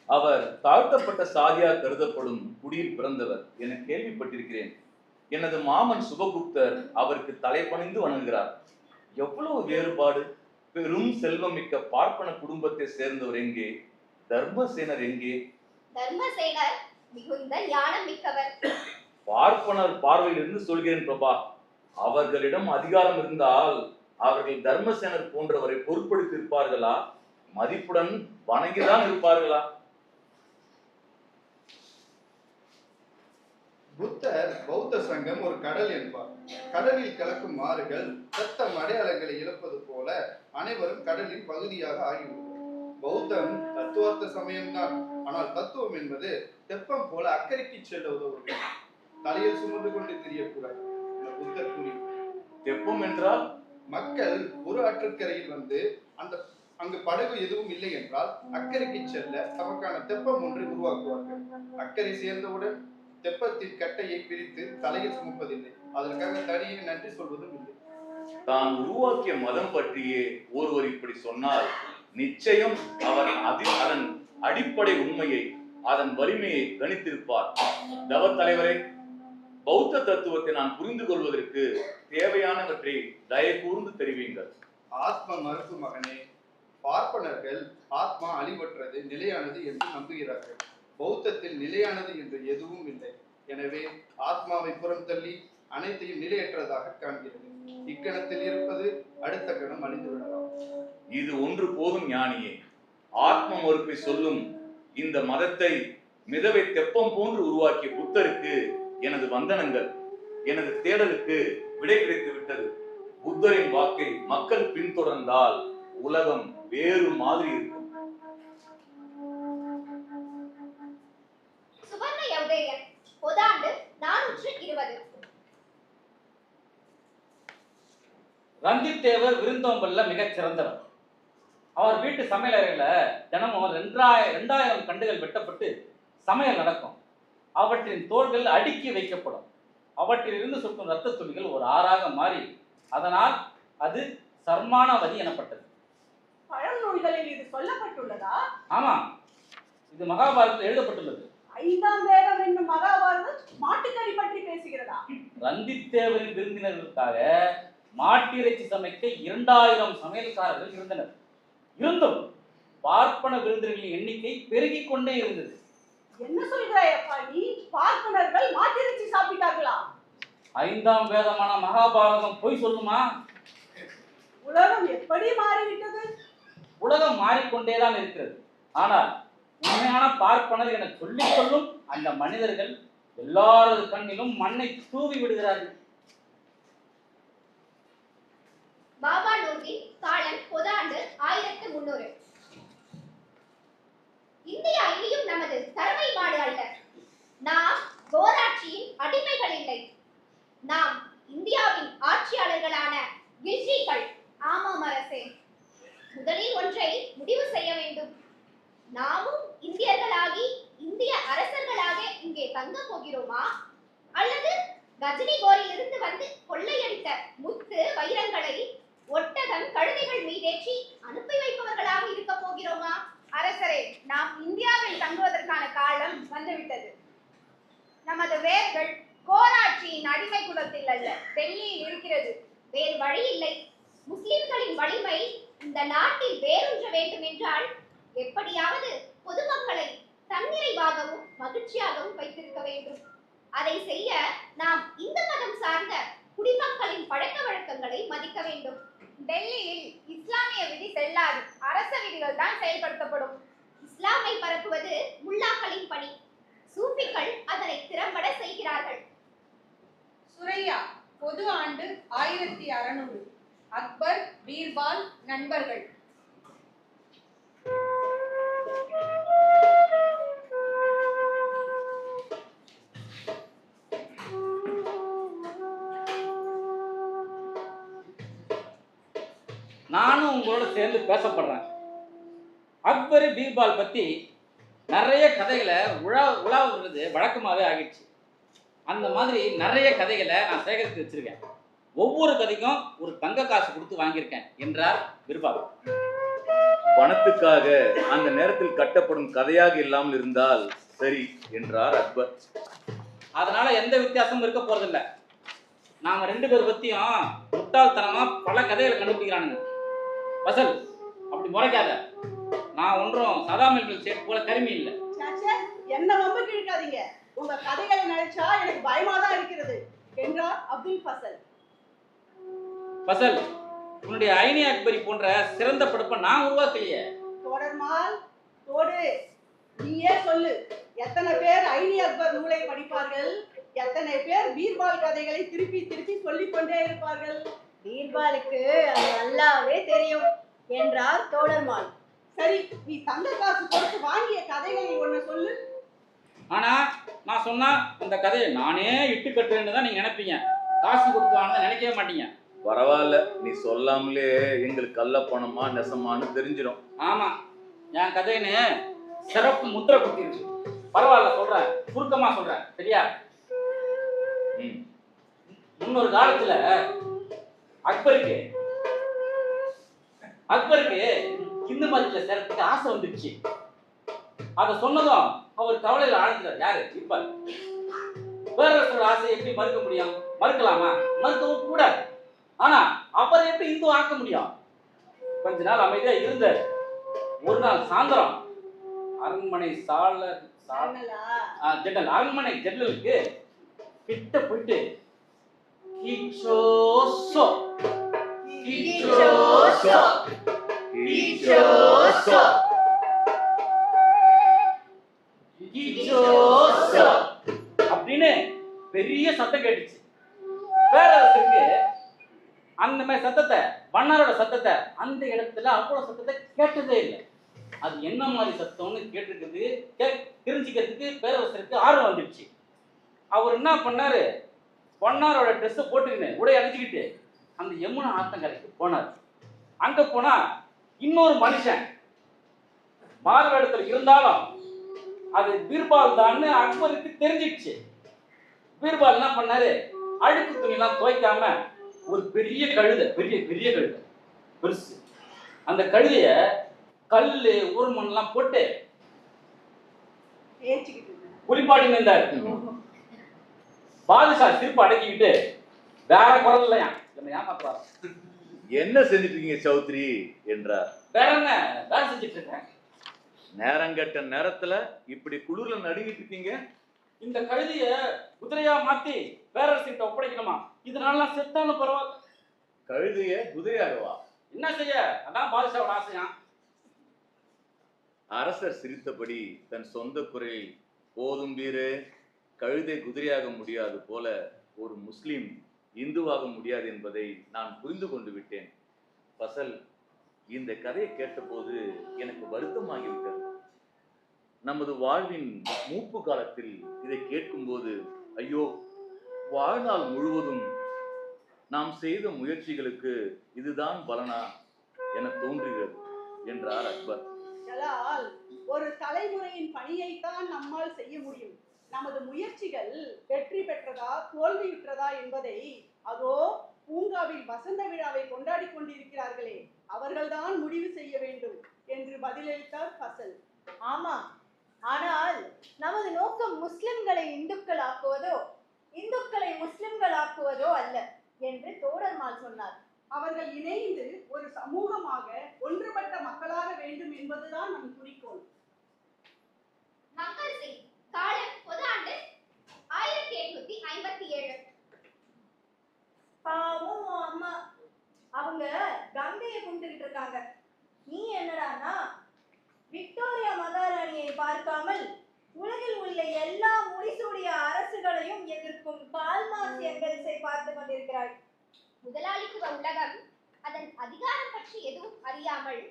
அவர் தாழ்த்தப்பட்ட சாதியாக கருதப்படும் குடியில் பிறந்தவர் என கேள்விப்பட்டிருக்கிறேன். எனது மாமன் சுபகுப்தர் அவருக்கு தலைபணிந்து வணங்குகிறார். எவ்வளவு வேறுபாடு! பெரும் செல்வம் மிக்க பார்ப்பன குடும்பத்தை சேர்ந்தவர் எங்கே? தர்மசேனர் எங்கே? தர்மசேனர் மிகுந்த ஞானம் மிக்கவர். பார்ப்பனர் பார்வையிலிருந்து சொல்கிறேன் பிரபா. அவர்களிடம் அதிகாரம் இருந்தால் அவர்கள் தர்மசேனர் போன்றவரை பொருட்படுத்தி இருப்பார்களா? மதிப்புடன் வணங்கிதான் இருப்பார்களா? புத்தர் பௌத்த சங்கம் ஒரு கடல் என்பார். கடலில் கலக்கும் ஆறுகள் தத்தம் அடையாளங்களை இழப்பது போல அனைவரும் கடலின் பகுதியாக ஆகிவிடுவர். பௌத்தம் தத்துவார்த்த சமயம்தான். ஆனால் தத்துவம் என்பது தெப்பம் போல அக்கறைக்கு செல்ல உதவுவது. தலையில் சுமந்து கொண்டு தெரியக்கூடாது. புத்தர் கூறி, தெப்பம் என்றால் மக்கள் ஒரு ஆற்றுக்கரையில் வந்து அங்கு படகு எதுவும் இல்லை என்றால் அக்கறைக்கு செல்ல தமக்கான தெப்பம் ஒன்றை உருவாக்குவார்கள். அக்கறை சேர்ந்தவுடன் தெப்பத்தின் கட்டையை பிரித்து தலையில் சுமப்பதில்லை. அதற்காக தனியே நன்றி சொல்வதும் இல்லை. தான் உருவாக்கிய மதம் பற்றியே ஒருவர் இப்படி சொன்னால் நிச்சயம் அவர் அதன் அடிப்படை உண்மையை, அதன் வலிமையை கணித்திருப்பார். தவ தலைவரே, பௌத்த தத்துவத்தை நான் புரிந்து கொள்வதற்கு தேவையானவற்றை தயவு கூர்ந்து தெரிவிங்கள். ஆத்ம மறுப்பு மகனே. பார்ப்பனர்கள் ஆத்மா அழிவற்றது, நிலையானது என்று நம்புகிறார்கள். பௌத்தத்தில் நிலையானது என்று எதுவும் இல்லை. எனவே ஆத்மாவை புறம் தள்ளி அனைத்தையும் நிலையற்றதாக காண்கிறது. இக்கணத்தில் இருப்பது அடுத்த கணம் அழிந்து விடலாம். இது ஒன்று போதும் ஞானியே. ஆத்ம மறுப்பை சொல்லும் இந்த மதத்தை மிதவை தெப்பம் போன்று உருவாக்கிய புத்தருக்கு எனது வந்தனங்கள். எனது தேடலுக்கு விடை கிடைத்து விட்டது. புத்தரின் வாக்கை மக்கள் பின்தொடர்ந்தால் உலகம் வேறு மாதிரி இருக்கும். சுவர்ண யௌதேயன், பொதாண்டு 420. ரஞ்சித் தேவர் விருந்தோம்பல்ல மிகச் சிறந்தவர். அவர் வீட்டு சமையலறையில தினமும் 2000 கண்டுகள் வெட்டப்பட்டு சமையல் நடக்கும். அவற்றின் தோள்கள் அடுக்கி வைக்கப்படும். அவற்றில் இருந்து சொட்டும் ரத்த துளிகள் ஒரு ஆறாக மாறி அதனால் அது சர்மானவதி எனப்பட்டது. பழம் நூல்களில் இது சொல்லப்பட்டுள்ளதா? ஆமா, இது மகாபாரதத்தில் எழுதப்பட்டுள்ளது. 5ஆம் வேதம் என்னும் மகாபாரதம் மாட்டுக்கறி பற்றி பேசுகிறதா? ரந்தித்தேவரின் விருந்தினர்களுக்காக மாட்டிறைச்சி சமைக்க 2000 சமையல்காரர்கள் இருந்தனர். இருந்தும் பார்ப்பன விருந்தினர்களின் எண்ணிக்கை பெருகிக் கொண்டே இருந்தது. என்ன சொல்கிறாய் அப்பா நீ? பார்ப்பனர்கள் மாட்டிறைச்சி சாப்பிட்டார்களா? 5ஆம் வேதமான மகாபாரதம் பொய் சொல்லுமா? உலகம் எப்படி மாறிவிட்டது? உலகம் மாறிக்கொண்டேதான் இருக்கிறது. ஆனால் உண்மையான பார்ப்பனர் என சொல்லிக் கொள்ளும் அந்த மனிதர்கள் எல்லாரது கண்ணிலும் மண்ணை தூவி விடுகிறார்கள். பாபா நூர்தீன் காலம் பொது ஆண்டு 1300. இந்தியா இனியும் நமது கறவை மாடு அல்ல. நாம் கோராட்சியின் அடிமைகள் இல்லை. நாம் இந்தியாவின் ஆட்சியாளர்களான கில்ஜிகள். ஆமாம் அரசே, முதலில் ஒன்றை முடிவு செய்ய வேண்டும். நாமும் இந்தியர்களாகி இந்திய அரசர்களாக இங்கே தங்க போகிறோமா, அல்லது கஜினிகோரில் இருந்து வந்து கொள்ளையடித்த முத்து வைரங்களை ஒட்டகம் கழுதைகள் மீதேற்றி அனுப்பி வைப்பவர்களாக இருக்க போகிறோமா? அரசரே, நாம் இந்தியாவில் தங்குவதற்கான காலம் வந்துவிட்டது. நமது வேர்கள் கோராட்சியின் அடிமை குலத்தில் அல்ல, டெல்லியில் இருக்கிறது. வேறு வழி இல்லை. முஸ்லிம்களின் வலிமை இந்த நாட்டில் வேரூன்ற வேண்டும் என்றால் எப்படியாவது பொதுமக்களை தன்னிறைவாகவும் மகிழ்ச்சியாகவும் வைத்திருக்க வேண்டும். அதை செய்ய நாம் இந்து மதம் சார்ந்த குடிமக்களின் பழக்க வழக்கங்களை மதிக்க வேண்டும். டெல்லியில் இஸ்லாமிய விதி செல்லாது, அரச விதிகள் தான் செயல்படுத்தப்படும். இஸ்லாமை பரப்புவது முல்லாக்களின் பணி. சூஃபிகள் அதனை திறம்பட செய்கிறார்கள். சுரையா பொது ஆண்டு 1600. அக்பர் பீர்பால் நண்பர்கள். நானும் உங்களோட சேர்ந்து பேசப்படுறேன். அக்பர் பீர்பால் பத்தி நிறைய கதைகளை உலா விடுறது வழக்கமாகவே ஆகிடுச்சு. அந்த மாதிரி நிறைய கதைகளை நான் சேகரித்து வச்சிருக்கேன். ஒவ்வொரு கதைக்கும் ஒரு தங்க காசு கொடுத்து வாங்கியிருக்கேன் என்றார் பீர்பால். பணத்துக்காக அந்த நேரத்தில் கட்டப்படும் கதையாக இல்லாமல் இருந்தால் சரி என்றார் அக்பர். அதனால எந்த வித்தியாசமும் இருக்க போறதில்லை. நாம 2 பேர் பத்தியும் முட்டாள்தனமா பல கதைகளை கண்டுபிடிக்கிறானுங்க. வசல், அப்படி முறைக்காத. நான் ஒன்றும் சதாமில் சேட் போல கருமி இல்லை. என்ன வம்பு கிழக்காதீங்க. உங்க கதைகளை நினைச்சா எனக்கு பயமா தான் இருக்கிறது என்றார் அப்துல் ஃபசல். ஃபசல், உன்னுடைய ஐனி அக்பரி போன்ற சிறந்த படைப்பை நான் உருவாக்கலையே. தொடர்மால் தோடு, நீயே சொல்லு. எத்தனை பேர் ஐனி அக்பர் நூலை படிப்பார்கள்? எத்தனை பேர் பீர்பால் கதைகளை திருப்பி திருப்பி சொல்லிக் கொண்டே இருப்பார்கள்? பீர்பாலுக்கு அது நல்லாவே தெரியும் என்றார் தோழர்மால். சரி, நீ தங்க காசு கொடுத்து வாங்கிய கதைகளை ஒண்ணு சொல்லு. ஆனா நான் சொன்னா அந்த கதையை நானே இட்டு கட்டுறேன்னு தான் நீங்க நினைப்பீங்க. காசு கொடுத்து வாங்க நினைக்கவே மாட்டீங்க. பரவாயில்ல, நீ சொல்லாமலே எங்களுக்கு கள்ள பணமா நெசமானு தெரிஞ்சிடும். ஆமா, என் கதைன்னு சிறப்பு முத்திரை குத்திருக்கு. பரவாயில்ல, சொல்றேன், சுருக்கமா சொல்றேன், சரியா? முன்னொரு காலத்துல அக்பருக்கு இந்து மதத்துல சேர்றதுக்கு ஆசை வந்துடுச்சு. அத சொன்னதும் அவர் கவலையில ஆழ்ந்தார். யாரு? பீர்பால். பேரரசோட ஆசையை எப்படி மறுக்க முடியும்? மறுக்கலாமா? மறுக்கவும் கூடாது. ஆனா அவர் எப்படி இந்து ஆக்க முடியும்? கொஞ்ச நாள் அமைதியா இருந்தார். ஒரு நாள் சாயந்தரம் அரண்மனை அரண்மனை ஜன்னலுக்கு கிட்ட போயிட்டு அப்படின்னு பெரிய சத்தம் கேட்டுச்சு. பேரரசுக்கு அந்த மாதிரி சத்தத்தை, மன்னரோட சத்தத்தை அந்த இடத்துல அவ்வளவு சத்தத்தை கேட்டதே இல்லை. அது என்ன மாதிரி சத்தம்னு கேட்டுருக்குது தெரிஞ்சுக்கிறதுக்கு பேரரசருக்கு ஆர்வம் வந்துடுச்சு. அவர் என்ன பண்ணாரு, பொன்னாரோட ட்ரெஸ்ஸை போட்டுக்கின்னு உடைய அணிஞ்சுக்கிட்டு அந்த யமுனா ஆத்தங்கரைக்கு போனார். அங்க போனா இன்னொரு மனுஷன் மாறுவேடத்துல இருந்தாலும் அது பீர்பால் தான் அக்பருக்கு தெரிஞ்சிடுச்சு. பீர்பால் என்ன பண்ணாரு, அழுக்கு துணியெல்லாம் துவைக்காம ஒரு பெரிய கழுதை, பெரிய கழுதை பெருசு, அந்த கழுதைய கல்லு உருமண்லாம் போட்டு குளிப்பாட்டி நின்றாரு. பாதுஷா திருப்பி அடக்கிக்கிட்டு வேற குரல் இல்லையா என்ன ஏமாத்துறாரு. என்ன செஞ்சுட்டு இருக்கீங்க சௌத்ரி என்றார். வேற என்ன வேலை செஞ்சுட்டு இருக்கேன். நேரங்கட்ட நேரத்துல இப்படி குளிர்ல நடுங்கிட்டு இருக்கீங்க. இந்த கழுதிய குதிரையா மாத்தி பேரரசிட்ட ஒப்படைக்கணுமா? இதனால செத்தாலும் பரவாயில்ல. கழுதைய குதிரையாகவா? என்ன செய்ய, அதான் பாதுஷாவோட ஆசையா. அரசர் சிரித்தபடி தன் சொந்த குரலில், போதும் வீரே, கழுதை குதிரையாக முடியாது போல ஒரு முஸ்லிம் இந்துவாக முடியாது என்பதை நான் புரிந்து கொண்டு விட்டேன். பசல், இந்த கதையை கேட்டபோது எனக்கு வருத்தமாகிவிட்டது. நமது வாழ்வின் மூப்பு காலத்தில் இதை கேட்கும்போது, ஐயோ, வாழ்நாள் முழுவதும் நாம் செய்த முயற்சிகளுக்கு இதுதான் பலனா என தோன்றுகிறது என்றார் அக்பர். ஜலால், ஒரு தலைமுறையின் பணியைத்தான் நம்மால் செய்ய முடியும். நமது முயற்சிகள் வெற்றி பெற்றதா தோல்வியுற்றதா என்பதை அதோ பூங்காவில் வசந்த விழாவை கொண்டாடி கொண்டிருக்கிறார்களே, அவர்கள்தான் முடிவு செய்ய வேண்டும் என்று பதிலளித்தார் ஃபசல். ஆமாம், ஆனால் நமது நோக்கம் முஸ்லிம்களை இந்துக்கள் ஆக்குவதோ இந்துக்களை முஸ்லிம்கள் ஆக்குவதோ அல்ல என்று தோடர்மால் சொன்னார். அவர்கள் இணைந்து ஒரு சமூகமாக ஒன்றுபட்ட மக்களாக வேண்டும் என்பதுதான் நம் குறிக்கோள். மக்கள் சிங், காலம் பொது ஆண்டு 1857. பாவம் உன் அம்மா, அவங்க கங்கையை கும்பிட்டுக்கிட்டு இருக்காங்க. நீ என்னடானா விக்டோரியா மகாராணியை பார்க்காமல் உலகில் உள்ள எல்லா முடிசூடிய அரசுகளையும் எதிர்க்கும் கால்மார்க்ஸ் எங்கெல்ஸை பார்த்து கொண்டிருக்கிறாய். முதலாளித்துவ உலகம் அதன் அதிகாரம் பற்றி எதுவும் அறியாமல்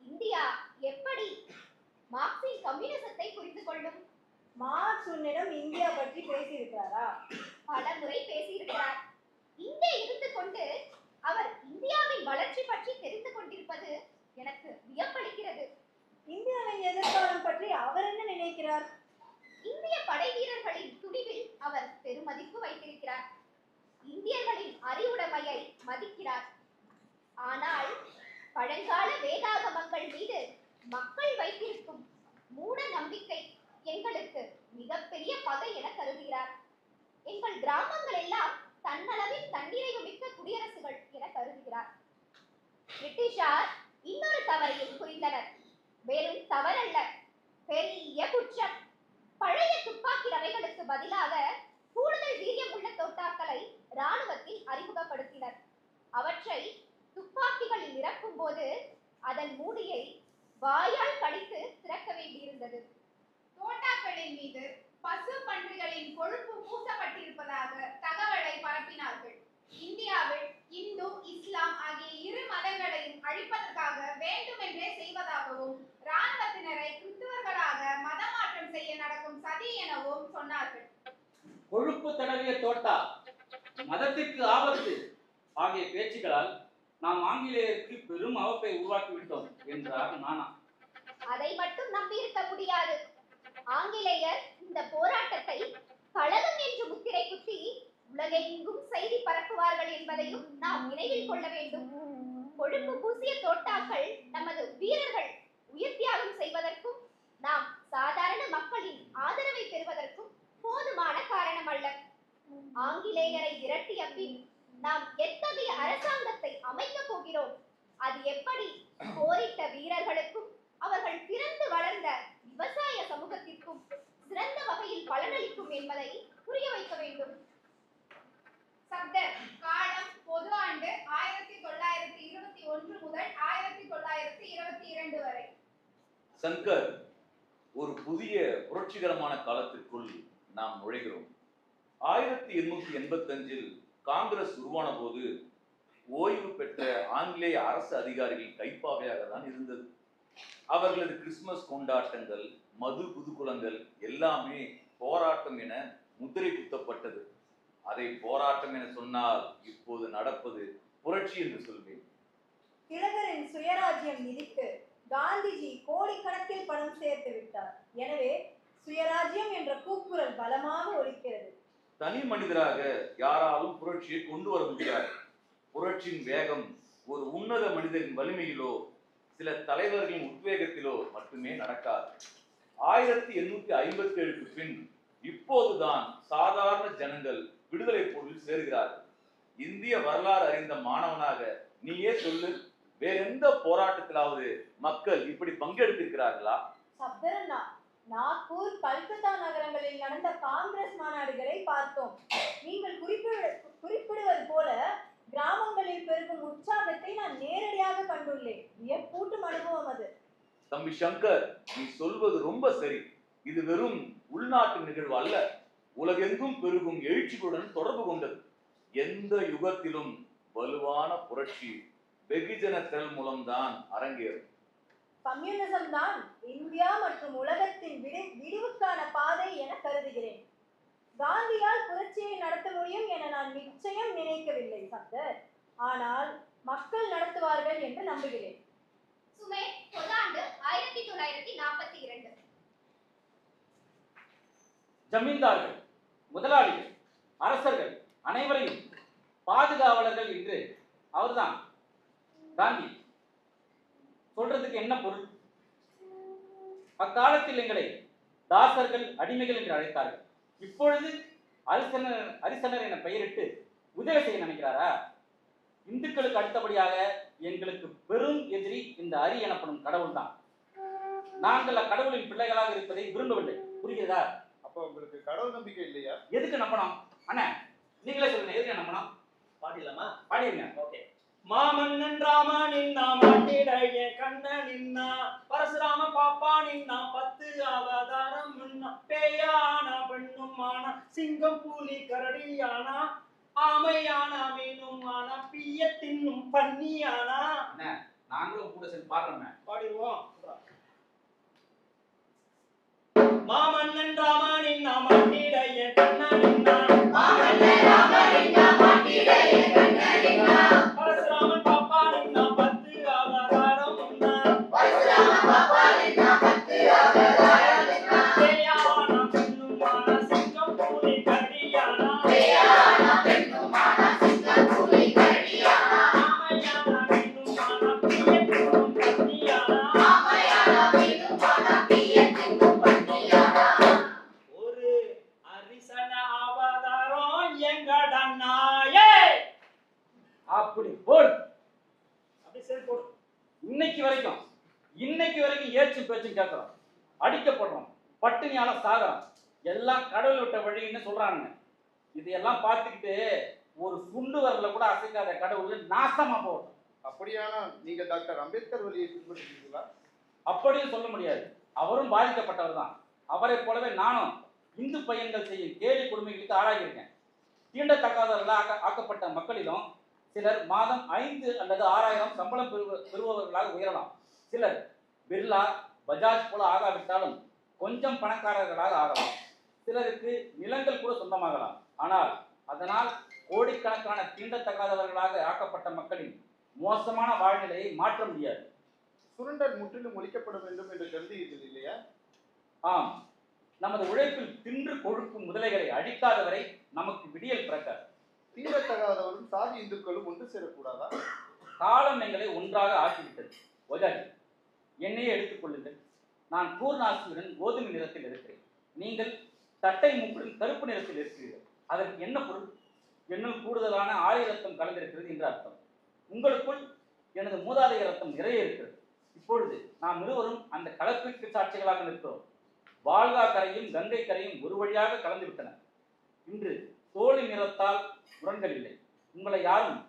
இந்தியா எப்படி மார்க்சின் கம்யூனிசத்தை புரிந்து கொள்ளும்? மார்க்ஸ் உன்னிடம் இந்தியா பற்றி பேசியிருக்கிறாரா? பல முறை பேசியிருக்கிறார். இங்கே இருந்து கொண்டு அவர் இந்தியாவின் வளர்ச்சி பற்றி தெரிந்து கொண்டிருப்பது எனக்கு வியப்பளிக்கிறது. இந்தியாவின் எதிர்காலம் பற்றி அவர் என்ன நினைக்கிறார்? இந்திய படை வீரர்களின் துணிவில் அவர் பெருமதிப்பு வைத்திருக்கிறார். இந்தியர்களின் அறிவுடைமையை மதிக்கிறார். ஆனால் பழங்கால வேதாகமங்கள் மீது மக்கள் வைத்திருக்கும் மூட நம்பிக்கை எங்களுக்கு மிகப்பெரிய பகை என கருதுகிறார். எங்கள் கிராமங்கள் எல்லாம் தன்னளவில் தன்னிறைவு மிக்க குடியரசுகள் என கருதுகிறார். பிரிட்டிஷார் இன்னொரு தவறையும் புரிந்தனர். வெறும் தவறல்ல, பெரிய குற்றம். பழைய துப்பாக்கி ரவைகளுக்கு பதிலாக கூடுதல் வீரியம் உள்ள தோட்டாக்களை ராணுவத்தில் அறிமுகப்படுத்தினர். அவற்றை துப்பாக்கிகளில் நிரப்பும் போது அதன் மூடியை வாயால் கடித்து திறக்க வேண்டியிருந்தது. தோட்டாக்களின் மீது பசு பன்றிகளின் கொழுப்பு பூசப்பட்டிருப்பதாக தகவலை பரப்பினார்கள். இந்தியாவில் இந்து இஸ்லாம் ஆகிய இரு மதங்களையும் அழிப்பதற்காக வேண்டுமென்றே செய்வதாகவும் இராணுவத்தினரை கிறிஸ்துவர்களாக மதமாற்றம் செய்ய நடக்கும் சதி எனவும் சொன்னார்கள். கொழுப்பு தடவிய தோட்டா, மதத்திற்கு ஆபத்து ஆகிய பேச்சுக்களால் நாம் ஆங்கிலேயருக்கு பெரும் அவப்பை உருவாக்கிவிட்டோம் என்றார் நானா. அதை மட்டும் நம்பியிருக்க முடியாது. ஆங்கிலேயர் இந்த போராட்டத்தை கழகம் என்று முத்திரை குத்தி உலகெங்கும் செய்தி பரப்புவார்கள் என்பதையும் நாம் நினைவில் கொள்ள வேண்டும். கொழுப்பு பூசிய தோட்டாக்கள் நமது வீரர்கள் உயிர் தியாகம் செய்வதற்கும் நாம் சாதாரண மக்களின் ஆதரவை பெறுவதற்கும் போதுமான காரணம் அல்ல. ஆங்கிலேயரை விரட்டிய பின் நாம் எத்தகைய அரசாங்கத்தை அமைக்கப் போகிறோம், அது எப்படி போரிட்ட வீரர்களுக்கும் அவர்கள் பிறந்து வளர்ந்த விவசாய சமூகத்திற்கும் சிறந்த வகையில் பலனளிக்கும் என்பதை புரிய வைக்க வேண்டும். சப்தர், காலம் பொது ஆண்டு 1921 முதல் 1922 வரை. சங்கர், ஒரு புதிய புரட்சிகரமான காலத்திற்குள் நாம் நுழைகிறோம். 1885 காங்கிரஸ் உருவான போது ஓய்வு பெற்ற ஆங்கிலேய அரசு அதிகாரிகள் கைப்பாவையாக தான் இருந்தது. அவர்களது கிறிஸ்துமஸ் கொண்டாட்டங்கள், மது குதுகுலங்கள் எல்லாமே போராட்டம் என முத்திரை குத்தப்பட்டது. அதை போராட்டம் என சொன்னால் இப்போது நடப்பது புரட்சி என்று சொல்வேன். திலகரின் சுயராஜ்யம் நிதிக்கு காந்திஜி கோடிக்கணக்கில் பணம் சேர்த்து விட்டார். எனவே சுயராஜ்யம் என்ற கூக்குரல் பலமாக ஒலிக்கிறது. தனி மனிதராக யாராலும் புரட்சியை கொண்டு வர முடியாது. புரட்சியின் வேகம் ஒரு உன்னத மனிதரின் வலிமையிலோ சில தலைவர்களின் உத்வேகத்திலோ மட்டுமே நடக்காது. 1857 பின் இப்போதுதான் சாதாரண ஜனங்கள் விடுதலை போரில் சேர்கிறார்கள். இந்திய வரலாறு அறிந்த மாணவனாக நீயே சொல்லு, வேற எந்த போராட்டத்திலாவது மக்கள் இப்படி பங்கெடுத்திருக்கிறார்களா? சப்தரண்ணா, நாக்பூர், கல்கத்தா நகரங்களில் நடந்த காங்கிரஸ் மாநாடுகளை பார்த்தோம். நீங்கள் குறிப்பிடுவது போல கிராமங்களில் பெருகும் உற்சாகத்தை நான் நேரடியாக கண்டுள்ளேன். வியப்பூட்டும் அனுபவம் அது. தம்பி சங்கர், நீ சொல்வது ரொம்ப சரி. இது வெறும் உள்நாட்டு நிகழ்வு அல்ல, உலகெங்கும் பெருகும் எழுச்சிகளுடன் தொடர்பு கொண்டது. எந்த யுகத்திலும் வலுவான புரட்சி வெகுஜன திரள் மூலம்தான் அரங்கேறும். கம்யூனிசம் தான் இந்தியா மற்றும் உலகத்தின் விடிவுக்கான பாதை என கருதுகிறேன். காந்தியால் புரட்சியை நடத்த முடியும் என நான் நிச்சயம் நினைக்கவில்லை சப்தர். ஆனால் மக்கள் நடத்துவார்கள் என்று நம்புகிறேன். சுமே பொதாண்டு 1942. ஜமீன்தார்கள், முதலாளிகள், அரசர்கள் அனைவரையும் பாதுகாவலர்கள் என்று அவர்தான் காந்தி. சொல்றதுக்கு என்ன பொருள்? அக்காலத்தில் எங்களை தாசர்கள், அடிமைகள் என்று அழைத்தார்கள். இப்பொழுது அரிசனர் என பெயரிட்டு உதவி செய்ய நினைக்கிறாரா? இந்துக்களுக்கு அடுத்தபடியாக எங்களுக்கு பெரும் எதிரி இந்த அரி எனப்படும் கடவுள் தான். நாங்கள் அக்கடவுளின் பிள்ளைகளாக இருப்பதை விரும்பவில்லை. புரிகிறதா? அப்போ உங்களுக்கு கடவுள் நம்பிக்கை இல்லையா? எதுக்கு நம்பணும்? அண்ணா நீங்களே சொல்லுங்க, எதுக்கு நம்பணும்? பாடிடலாமா? பாடிடுங்க. ஓகே. மாமன்னன் ராம நின்னா மாட்டிடைய கண்ண நின்னா பரசுராம பாப்பா நின்னா 10 அவதாரம் முன்னா பேயானா பெண்ணும் ஆனா சிங்கம் புலி கரடியானா ஆமையானா மீனும் ஆனா பிய தின்னும் பன்னியானா. நாங்களும் கூட சேர்ந்து பாடுறோமே. பாடிடுவோம். மாமன்னன் ராம நின்னா மாட்டிடைய கண்ண நின்னா மாமன்னன் ராம நின்னா மாட்டிடைய கண்ண நின்னா பரசுராமன் பாப்பா நின்னா 10 அவதாரம் முன்னா பரசுராம பாப்பா நின்னா 10 அவதாரம் முன்னா பேயானா பெண்ணும் ஆனா சிங்கம் புலி கரடியானா பேயானா பெண்ணும் ஆனா சிங்கம் புலி கரடியானா ஆமையானா மீனும் ஆனா பிய தின்னும் பன்னியானா ஆமையானா மீனும் ஆனா பிய தின்னும் பன்னியானா. ஒரு அரிசன அவதாரம் எங்கடனாயே. அப்படி போடு. அப்படி சரி போடு. இன்னைக்கு வரைக்கும் ஏச்சும் பேச்சும் கேட்கிறோம், அடிக்கப்படுறோம், பட்டினியால சாகிறோம். எல்லாம் கடவுள் விட்ட வழின்னு சொல்றானுங்க. இதையெல்லாம் பார்த்துக்கிட்டு ஒரு சுண்டு வரல கூட அசைக்காத கடவுள் நாசமா போகும். அப்படியானா நீங்க டாக்டர் அம்பேத்கர் வழியை பின்பற்றுகிறீர்களா? அப்படியும் சொல்ல முடியாது. அவரும் பாதிக்கப்பட்டவர் தான். அவரை போலவே நானும் இந்து பையன்கள் செய்யும் கேலி கொடுமைகளுக்கு ஆளாகியிருக்கேன். தீண்டத்தக்காதவர்களாக ஆக்கப்பட்ட மக்களிலும் சிலர் மாதம் 5 அல்லது 6000 சம்பளம் பெறுபவர்களாக உயரலாம். சிலர் பிர்லா, பஜாஜ் போல ஆகாவிட்டாலும் கொஞ்சம் பணக்காரர்களாக ஆகலாம். சிலருக்கு நிலங்கள் கூட சொந்தமாகலாம். ஆனால் அதனால் கோடிக்கணக்கான தீண்டத்தக்காதவர்களாக ஆக்கப்பட்ட மக்களின் மோசமான வாழ்நிலையை மாற்ற முடியாது. சுரண்டல் முற்றிலும் ஒழிக்கப்பட வேண்டும் என்று கருதுகிறீர்கள் இல்லையா? ஆம், நமது உழைப்பில் தின்று கொழுக்கும் முதலைகளை அழிக்காதவரை நமக்கு விடியல் பிறக்காது. தீண்டத்தகாதவரும் சாதி இந்துக்களும் ஒன்று சேரக்கூடாதா? காலம் எங்களை ஒன்றாக ஆக்கிவிட்டது. ஒஜாஜி, என்னையே எடுத்துக்கொள்ளுங்கள். நான் பூர்ணாசியுடன் கோதுமை நிறத்தில் இருக்கிறேன். நீங்கள் தட்டை மூக்குடன் கருப்பு நிறத்தில் இருக்கிறீர்கள். அதற்கு என்ன பொருள்? என்னுள் கூடுதலான ஆயுத ரத்தம் கலந்திருக்கிறது என்று அர்த்தம். உங்களுக்குள் எனது மூதாதைய ரத்தம் நிறைய இருக்கிறது. இப்பொழுது நாம் இருவரும் அந்த கலப்பிற்கு சாட்சிகளாக நிற்கிறோம். வால்கா கரையும் கங்கை கரையும் ஒரு வழியாக கலந்து விட்டன. இன்று தோழி நிறத்தால் முரண்கள் இல்லை. உங்களை யாரும்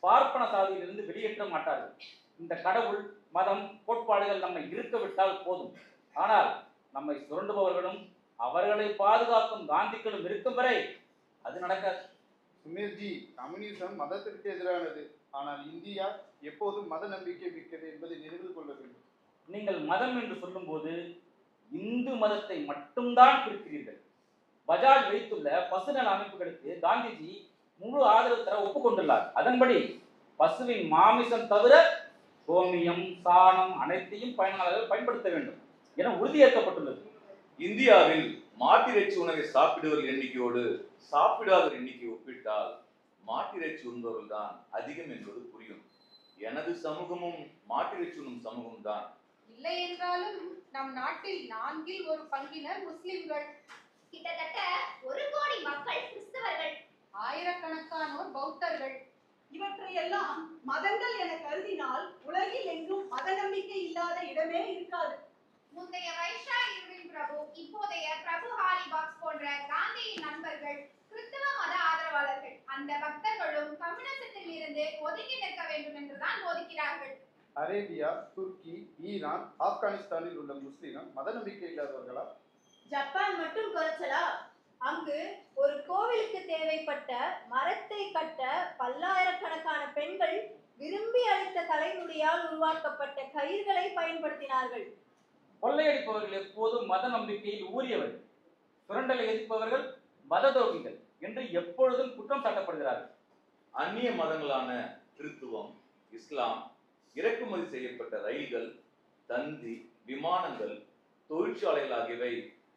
பார்ப்பன சாதியிலிருந்து வெளியேற்ற மாட்டார்கள். இந்த கடவுள், மதம், கோட்பாடுகள் நம்மை இருக்க விட்டால் போதும். ஆனால் நம்மை சுரண்டுபவர்களும் அவர்களை பாதுகாக்கும் காந்திகளும் இருக்கும் வரை அது நடக்காது. சுமேர்ஜி, கம்யூனிசம் மதத்திற்கு எதிரானது. ஆனால் இந்தியா எப்போதும் மத நம்பிக்கை மிக்கது என்பதை நினைவில் கொள்ள வேண்டும். நீங்கள் மதம் என்று சொல்லும்போது இந்து மதத்தை மட்டும்தான் குறிக்கிறீர்கள். பஜாஜ் வைத்துள்ள பசுநல அமைப்புகளுக்கு காந்திஜி முழு ஆதரவு தர ஒப்புக்கொண்டுள்ளார். அதன்படி பசுவின் மாமிசம் தவிர கோமியம், சாணம் அனைத்தையும் பயனாளர்கள் பயன்படுத்த வேண்டும் என உறுதியேற்கப்பட்டுள்ளது. இந்தியாவில் மாட்டிறைச்சி உணவை சாப்பிடுவர்கள் எண்ணிக்கையோடு சாப்பிடாதவர் எண்ணிக்கை ஒப்பிட்டால் மாட்டிறைச்சி உண்பவர்கள் தான் அதிகம் என்பது புரியும். எனது சமூகமும் மாட்டிறைச்சி உண்ணும் சமூகம் தான். இல்லை என்றாலும் நம் நாட்டில் 4 1 பங்கினர் முஸ்லிம்கள். கிட்டத்தட்ட 1 கோடி மக்கள் கிறிஸ்தவர்கள், ஆயிரக்கணக்கானோர் பௌத்தர்கள். இவற்றையெல்லாம் மதங்கள் என கருதினால் உலகில் எங்கும் மத நம்பிக்கை இல்லாத இடமே இருக்காது. முந்தைய வைஷா இருவின் பிரபு, இப்போதைய பிரபு ஹாலிபாக்ஸ் போன்ற காந்தியின் நண்பர்கள், கிறிஸ்தவ மத ஆதரவாளர்கள், அந்த பக்தர்களும் கம்யூனிசத்தில் இருந்து ஒதுங்கி நிற்க வேண்டும் என்றுதான் போதிக்கிறார்கள். அரேபியா, துருக்கி, ஈரான், ஆப்கானிஸ்தானில் உள்ள முஸ்லிம்கள் மத நம்பிக்கை இல்லாதவர்களா? ஜப்பான் மட்டும் குறைச்சலா? அங்கு ஒரு கோவிலுக்கு தேவைப்பட்ட மரத்தை கட்ட பல்லாயிரக்கணக்கான பெண்கள் விரும்பி அளித்த தலைமுடியால் உருவாக்கப்பட்ட கயிர்களை பயன்படுத்தினார்கள். கொள்ளையடிப்பவர்கள் எப்போதும் மத நம்பிக்கையில் ஊறியவர்கள், சுரண்டலை எதிர்ப்பவர்கள் மத துரோகிகள் என்று எப்பொழுதும் குற்றம் சாட்டப்படுகிறார்கள். அந்நிய மதங்களான கிறித்துவம், இஸ்லாம், இறக்குமதி செய்யப்பட்ட ரயில்கள், தந்தி, விமானங்கள், தொழிற்சாலைகள் ஆகியவை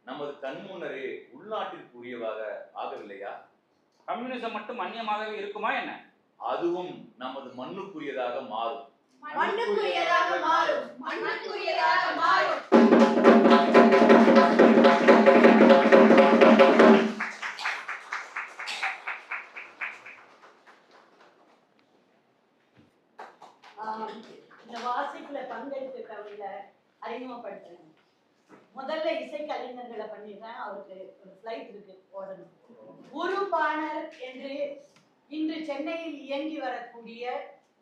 நமது கண்முன்னரே உள்நாட்டிற்கு உரியவாக ஆகவில்லையா? கம்யூனிசம் மட்டும் அந்நியமாகவே இருக்குமா என்ன? அதுவும் நமது மண்ணுக்குரியதாக மாறும். மண்ணுக்குரியதாக மாறும். மண்ணுக்குரியதாக மாறும். இந்த வாசிப்புல பங்கெடுத்துக்கிறவங்கள அறிமுகப்படுத்துறேன். முதல்ல இசைக்கலைஞர்களை பண்ணிடுறேன். அவருக்கு ஒரு ஃபிளைட் இருக்கு, போடணும். உருபாணர் என்று இன்று சென்னையில் இயங்கி வரக்கூடிய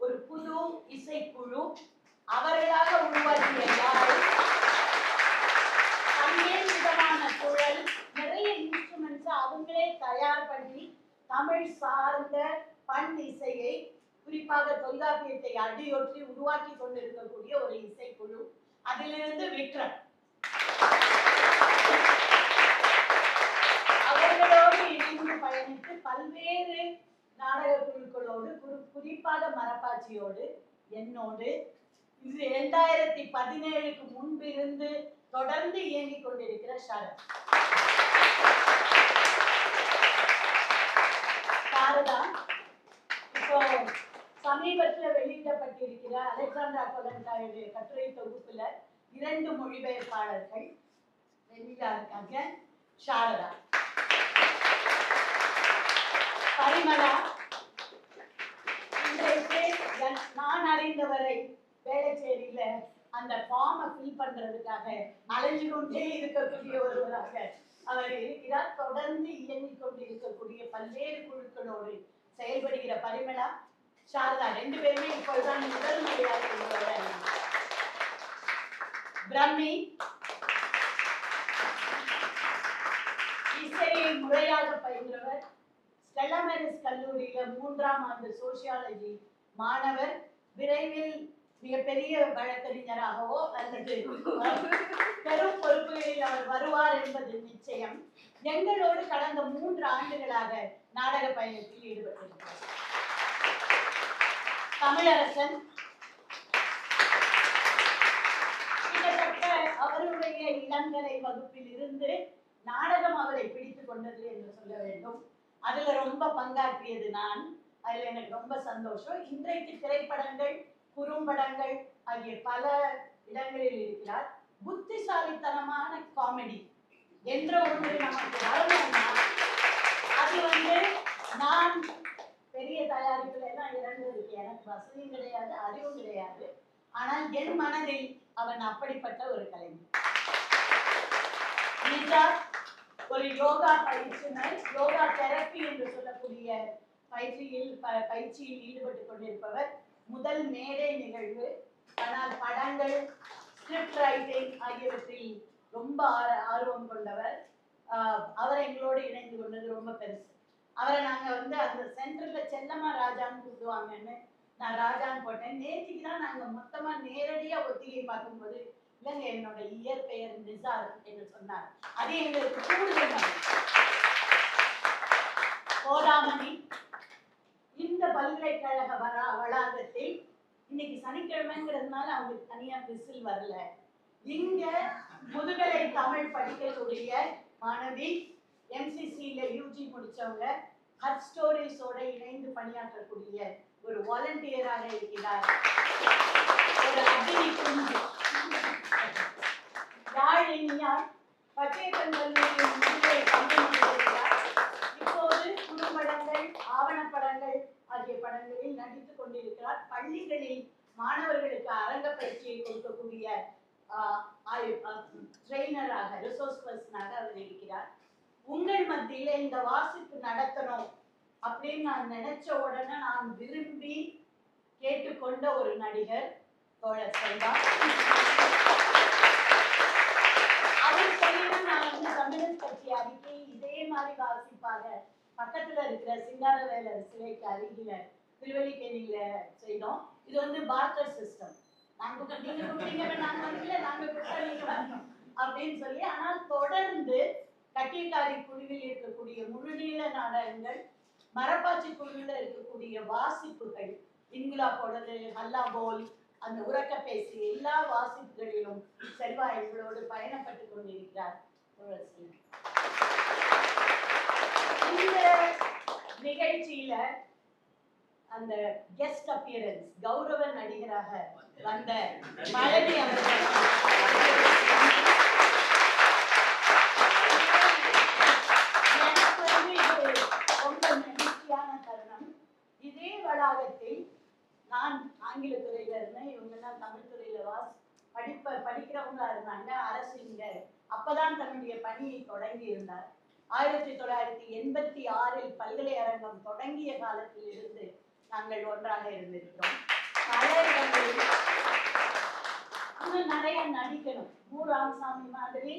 ஒரு புது இசைக்குழு, அவர்களாக உருவாக்கிய யாழ், பல்வேறு விதமான குழல், நிறைய இன்ஸ்ட்ருமெண்ட்ஸ் அவங்களே தயார் பண்ணி தமிழ் சார்ந்த பண் இசையை, குறிப்பாக தொல்காப்பியத்தை அடியொற்றி உருவாக்கி கொண்டிருக்கக்கூடிய ஒரு இசைக்குழு. அதிலிருந்து விக்ரம் அவர்களோடு இணைந்து பயணித்து பல்வேறு நாடக குழுக்களோடு, குறிப்பாக மரப்பாச்சியோடு, என்னோடு, இது 2017க்கு முன்பிருந்து தொடர்ந்து இயங்கிக் கொண்டிருக்கிற சரத். சாரதா இப்போ சமீபத்தில் வெளியிடப்பட்டிருக்கிற அலெக்சாண்டரா கொலண்டாயுடைய கட்டுரை தொகுப்புல 2 மொழிபெயர்ப்பாளர்கள் வெளியில இருக்காங்க. சாரதா, பரிமளா, இன்றைக்கு நான் அறிந்தவரை வேளச்சேரியில அந்த ஃபார்மை ஃபில் பண்றதுக்காக அலைஞ்சு கொண்டே இருக்கக்கூடிய ஒருவராக அவர் இருக்கிறார். தொடர்ந்து இயங்கிக் கொண்டு இருக்கக்கூடிய பல்வேறு குழுக்களோடு செயல்படுகிற பரிமளா, சாரதா 2 பேருமே இப்பொழுதுதான் முதல் முறையாக பிரம்மி, இசையை முறையாக பயின்றவர், ஸ்டெல்லா மேரிஸ் கல்லூரியில 3ஆம் ஆண்டு சோசியாலஜி மாணவர், விரைவில் மிகப்பெரிய வழக்கறிஞராகவோ அல்லது பெரும் பொறுப்புகளில் அவர் வருவார் என்பது நிச்சயம். எங்களோடு கடந்த 3 ஆண்டுகளாக நாடக பயணத்தில் ஈடுபட்டிருக்கிறார். தமிழரசன் கிட்டத்தட்ட அவருடைய இளங்கலை வகுப்பில் இருந்து நாடகம் அவரை பிடித்துக் கொண்டது என்று சொல்ல வேண்டும். அதுல ரொம்ப பங்காற்றியது நான். அதுல எனக்கு ரொம்ப சந்தோஷம். இன்றைக்கு திரைப்படங்கள், குறும்படங்கள் ஆகிய பல இடங்களில் இருக்கிறார். புத்திசாலித்தனமான காமெடி என்ற ஒன்று நமக்கு வரணும்னா அது நான் பெரிய தயாரிப்புல எல்லாம் இறங்குறதுக்கு எனக்கு வசதியும் கிடையாது, அறிவும் கிடையாது. ஆனால் என் மனதில் அவன் அப்படிப்பட்ட ஒரு கலைஞர். ஒரு யோகா பயிற்சியினர், யோகா தெரப்பி என்று சொல்லக்கூடிய பயிற்சியில் ஈடுபட்டு கொண்டிருப்பவர். முதல் மேடை நிகழ்வு. ஆனால் படங்கள், ஸ்கிரிப்ட் ரைட்டிங் ஆகியவற்றில் ரொம்ப ஆர்வம் கொண்டவர். அவர் எங்களோடு இணைந்து கொண்டது ரொம்ப பெருசு. அவரை நாங்க அந்த சென்டர்ல செல்லமா ராஜான்னு கூப்பிடுவாங்கன்னு நான் ராஜான்னு போட்டேன். நேற்றுக்கு தான் நாங்க மொத்தமா நேரடியா ஒத்திகை பார்க்கும்போது, இல்லைங்க என்னோட இயற்பெயர் நிசார் என்று சொன்னார். அது எங்களுக்கு கூடுதல். கோதாமணி இந்த பல்கலைக்கழக வளாகத்தில் இன்னைக்கு சனிக்கிழமைங்கிறதுனால அவங்களுக்கு தனியா விசில் வரல. இங்க முதுகலை தமிழ் படிக்கக்கூடிய மாணவி, MCCல UG முடிச்சவங்க, ஹட் ஸ்டோரிஸோட இணைந்து பணியாற்றக்கூடிய ஒரு வாலண்டியராக இருக்கிறார். ஒரு அக்னி குஞ்சு. யாழ் இனியார் பச்சையப்பன் கல்லூரியின் முதுகலை ஆகிய படங்களில் நடித்துக் கொண்டிருக்கிறார். பள்ளிகளில் மாணவர்களுக்கு அரங்க பயிற்சியை கொடுக்கக்கூடிய ட்ரெயினராக, ரிசோர்ஸ் பர்சனாக அவர் இருக்கிறார். உங்கள் மத்தியில இந்த வாசிப்பு நடத்தணும் அப்படின்னு நான் நினைச்ச உடனே நான் விரும்பி கேட்டுக்கொண்ட ஒரு நடிகர் தோழர் செல்வா. அவர் சொல்லினா நான் வந்து கம்யூனிஸ்ட் கட்சி அறிக்கை இதே மாதிரி வாசிப்பாக பக்கத்துல இருக்கிற சிங்காரவேலர் சிலைக்கு அருகில திருவல்லிக்கேணியில செய்தோம். இது வந்து பார்ட்டர் சிஸ்டம். நாங்க நீங்க கொடுத்தீங்க நாங்க வந்து நாங்க கொடுத்தோம் அப்படின்னு சொல்லி. ஆனால் தொடர்ந்து கட்டியக்காரி குழுவில் இருக்கக்கூடிய முழுநீள நாடகங்கள், மரப்பாச்சி குழுவில் இருக்கக்கூடிய வாசிப்புகள், இன்குலாப்போடது, ஹல்லா போல், அந்த உறக்க பேசி எல்லா வாசிப்புகளிலும் செல்வா எங்களோடு பயணப்பட்டு கொண்டிருக்கிறார். இந்த நிகழ்ச்சியில அந்த கெஸ்ட் அப்பியரன்ஸ் கௌரவ நடிகராக வந்த மழை அவர்கள் ரொம்ப மகிழ்ச்சியான தருணம். இதே வளாகத்தில் நான் ஆங்கில துறையில இருந்தேன், இவங்கெல்லாம் தமிழ் துறையில படிக்கிறவங்களா இருந்தாங்க. அரசு இங்க அப்பதான் தன்னுடைய பணியை தொடங்கி இருந்தார். 1986 பல்கலை அரங்கம் தொடங்கிய காலத்தில் இருந்து நாங்கள் ஒன்றாக இருந்திருக்கிறோம். பல இடங்களில் இன்னும் நிறைய நடிக்கணும். ராமசாமி மாதிரி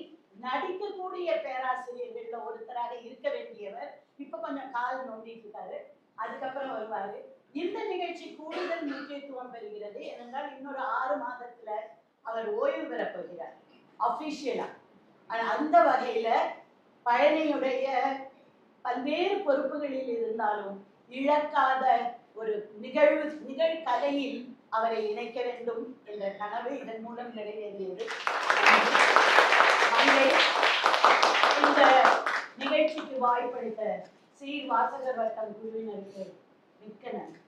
நடிக்கக்கூடிய பேராசிரியர்கள்ல ஒருத்தராக இருக்க வேண்டியவர் இப்ப கொஞ்சம் கால் நோண்டிட்டு இருக்காரு. அதுக்கப்புறம் வருவாரு. இந்த நிகழ்ச்சி கூடுதல் முக்கியத்துவம் பெறுகிறது. ஏனென்றால் இன்னொரு 6 மாதத்துல அவர் ஓய்வு பெறப் போகிறார் அபிஷியலா. அந்த வகையில பழனியுடைய பல்வேறு பொறுப்புகளில் இருந்தாலும் இழக்காத ஒரு நிகழ்கலையில் அவரை இணைக்க வேண்டும் என்ற கனவு இதன் மூலம் நிறைவேறியது. இந்த நிகழ்ச்சிக்கு வாய்ப்பளித்த வாசகர் வட்டம் குழுவினருக்கு மிக்க நன்றி.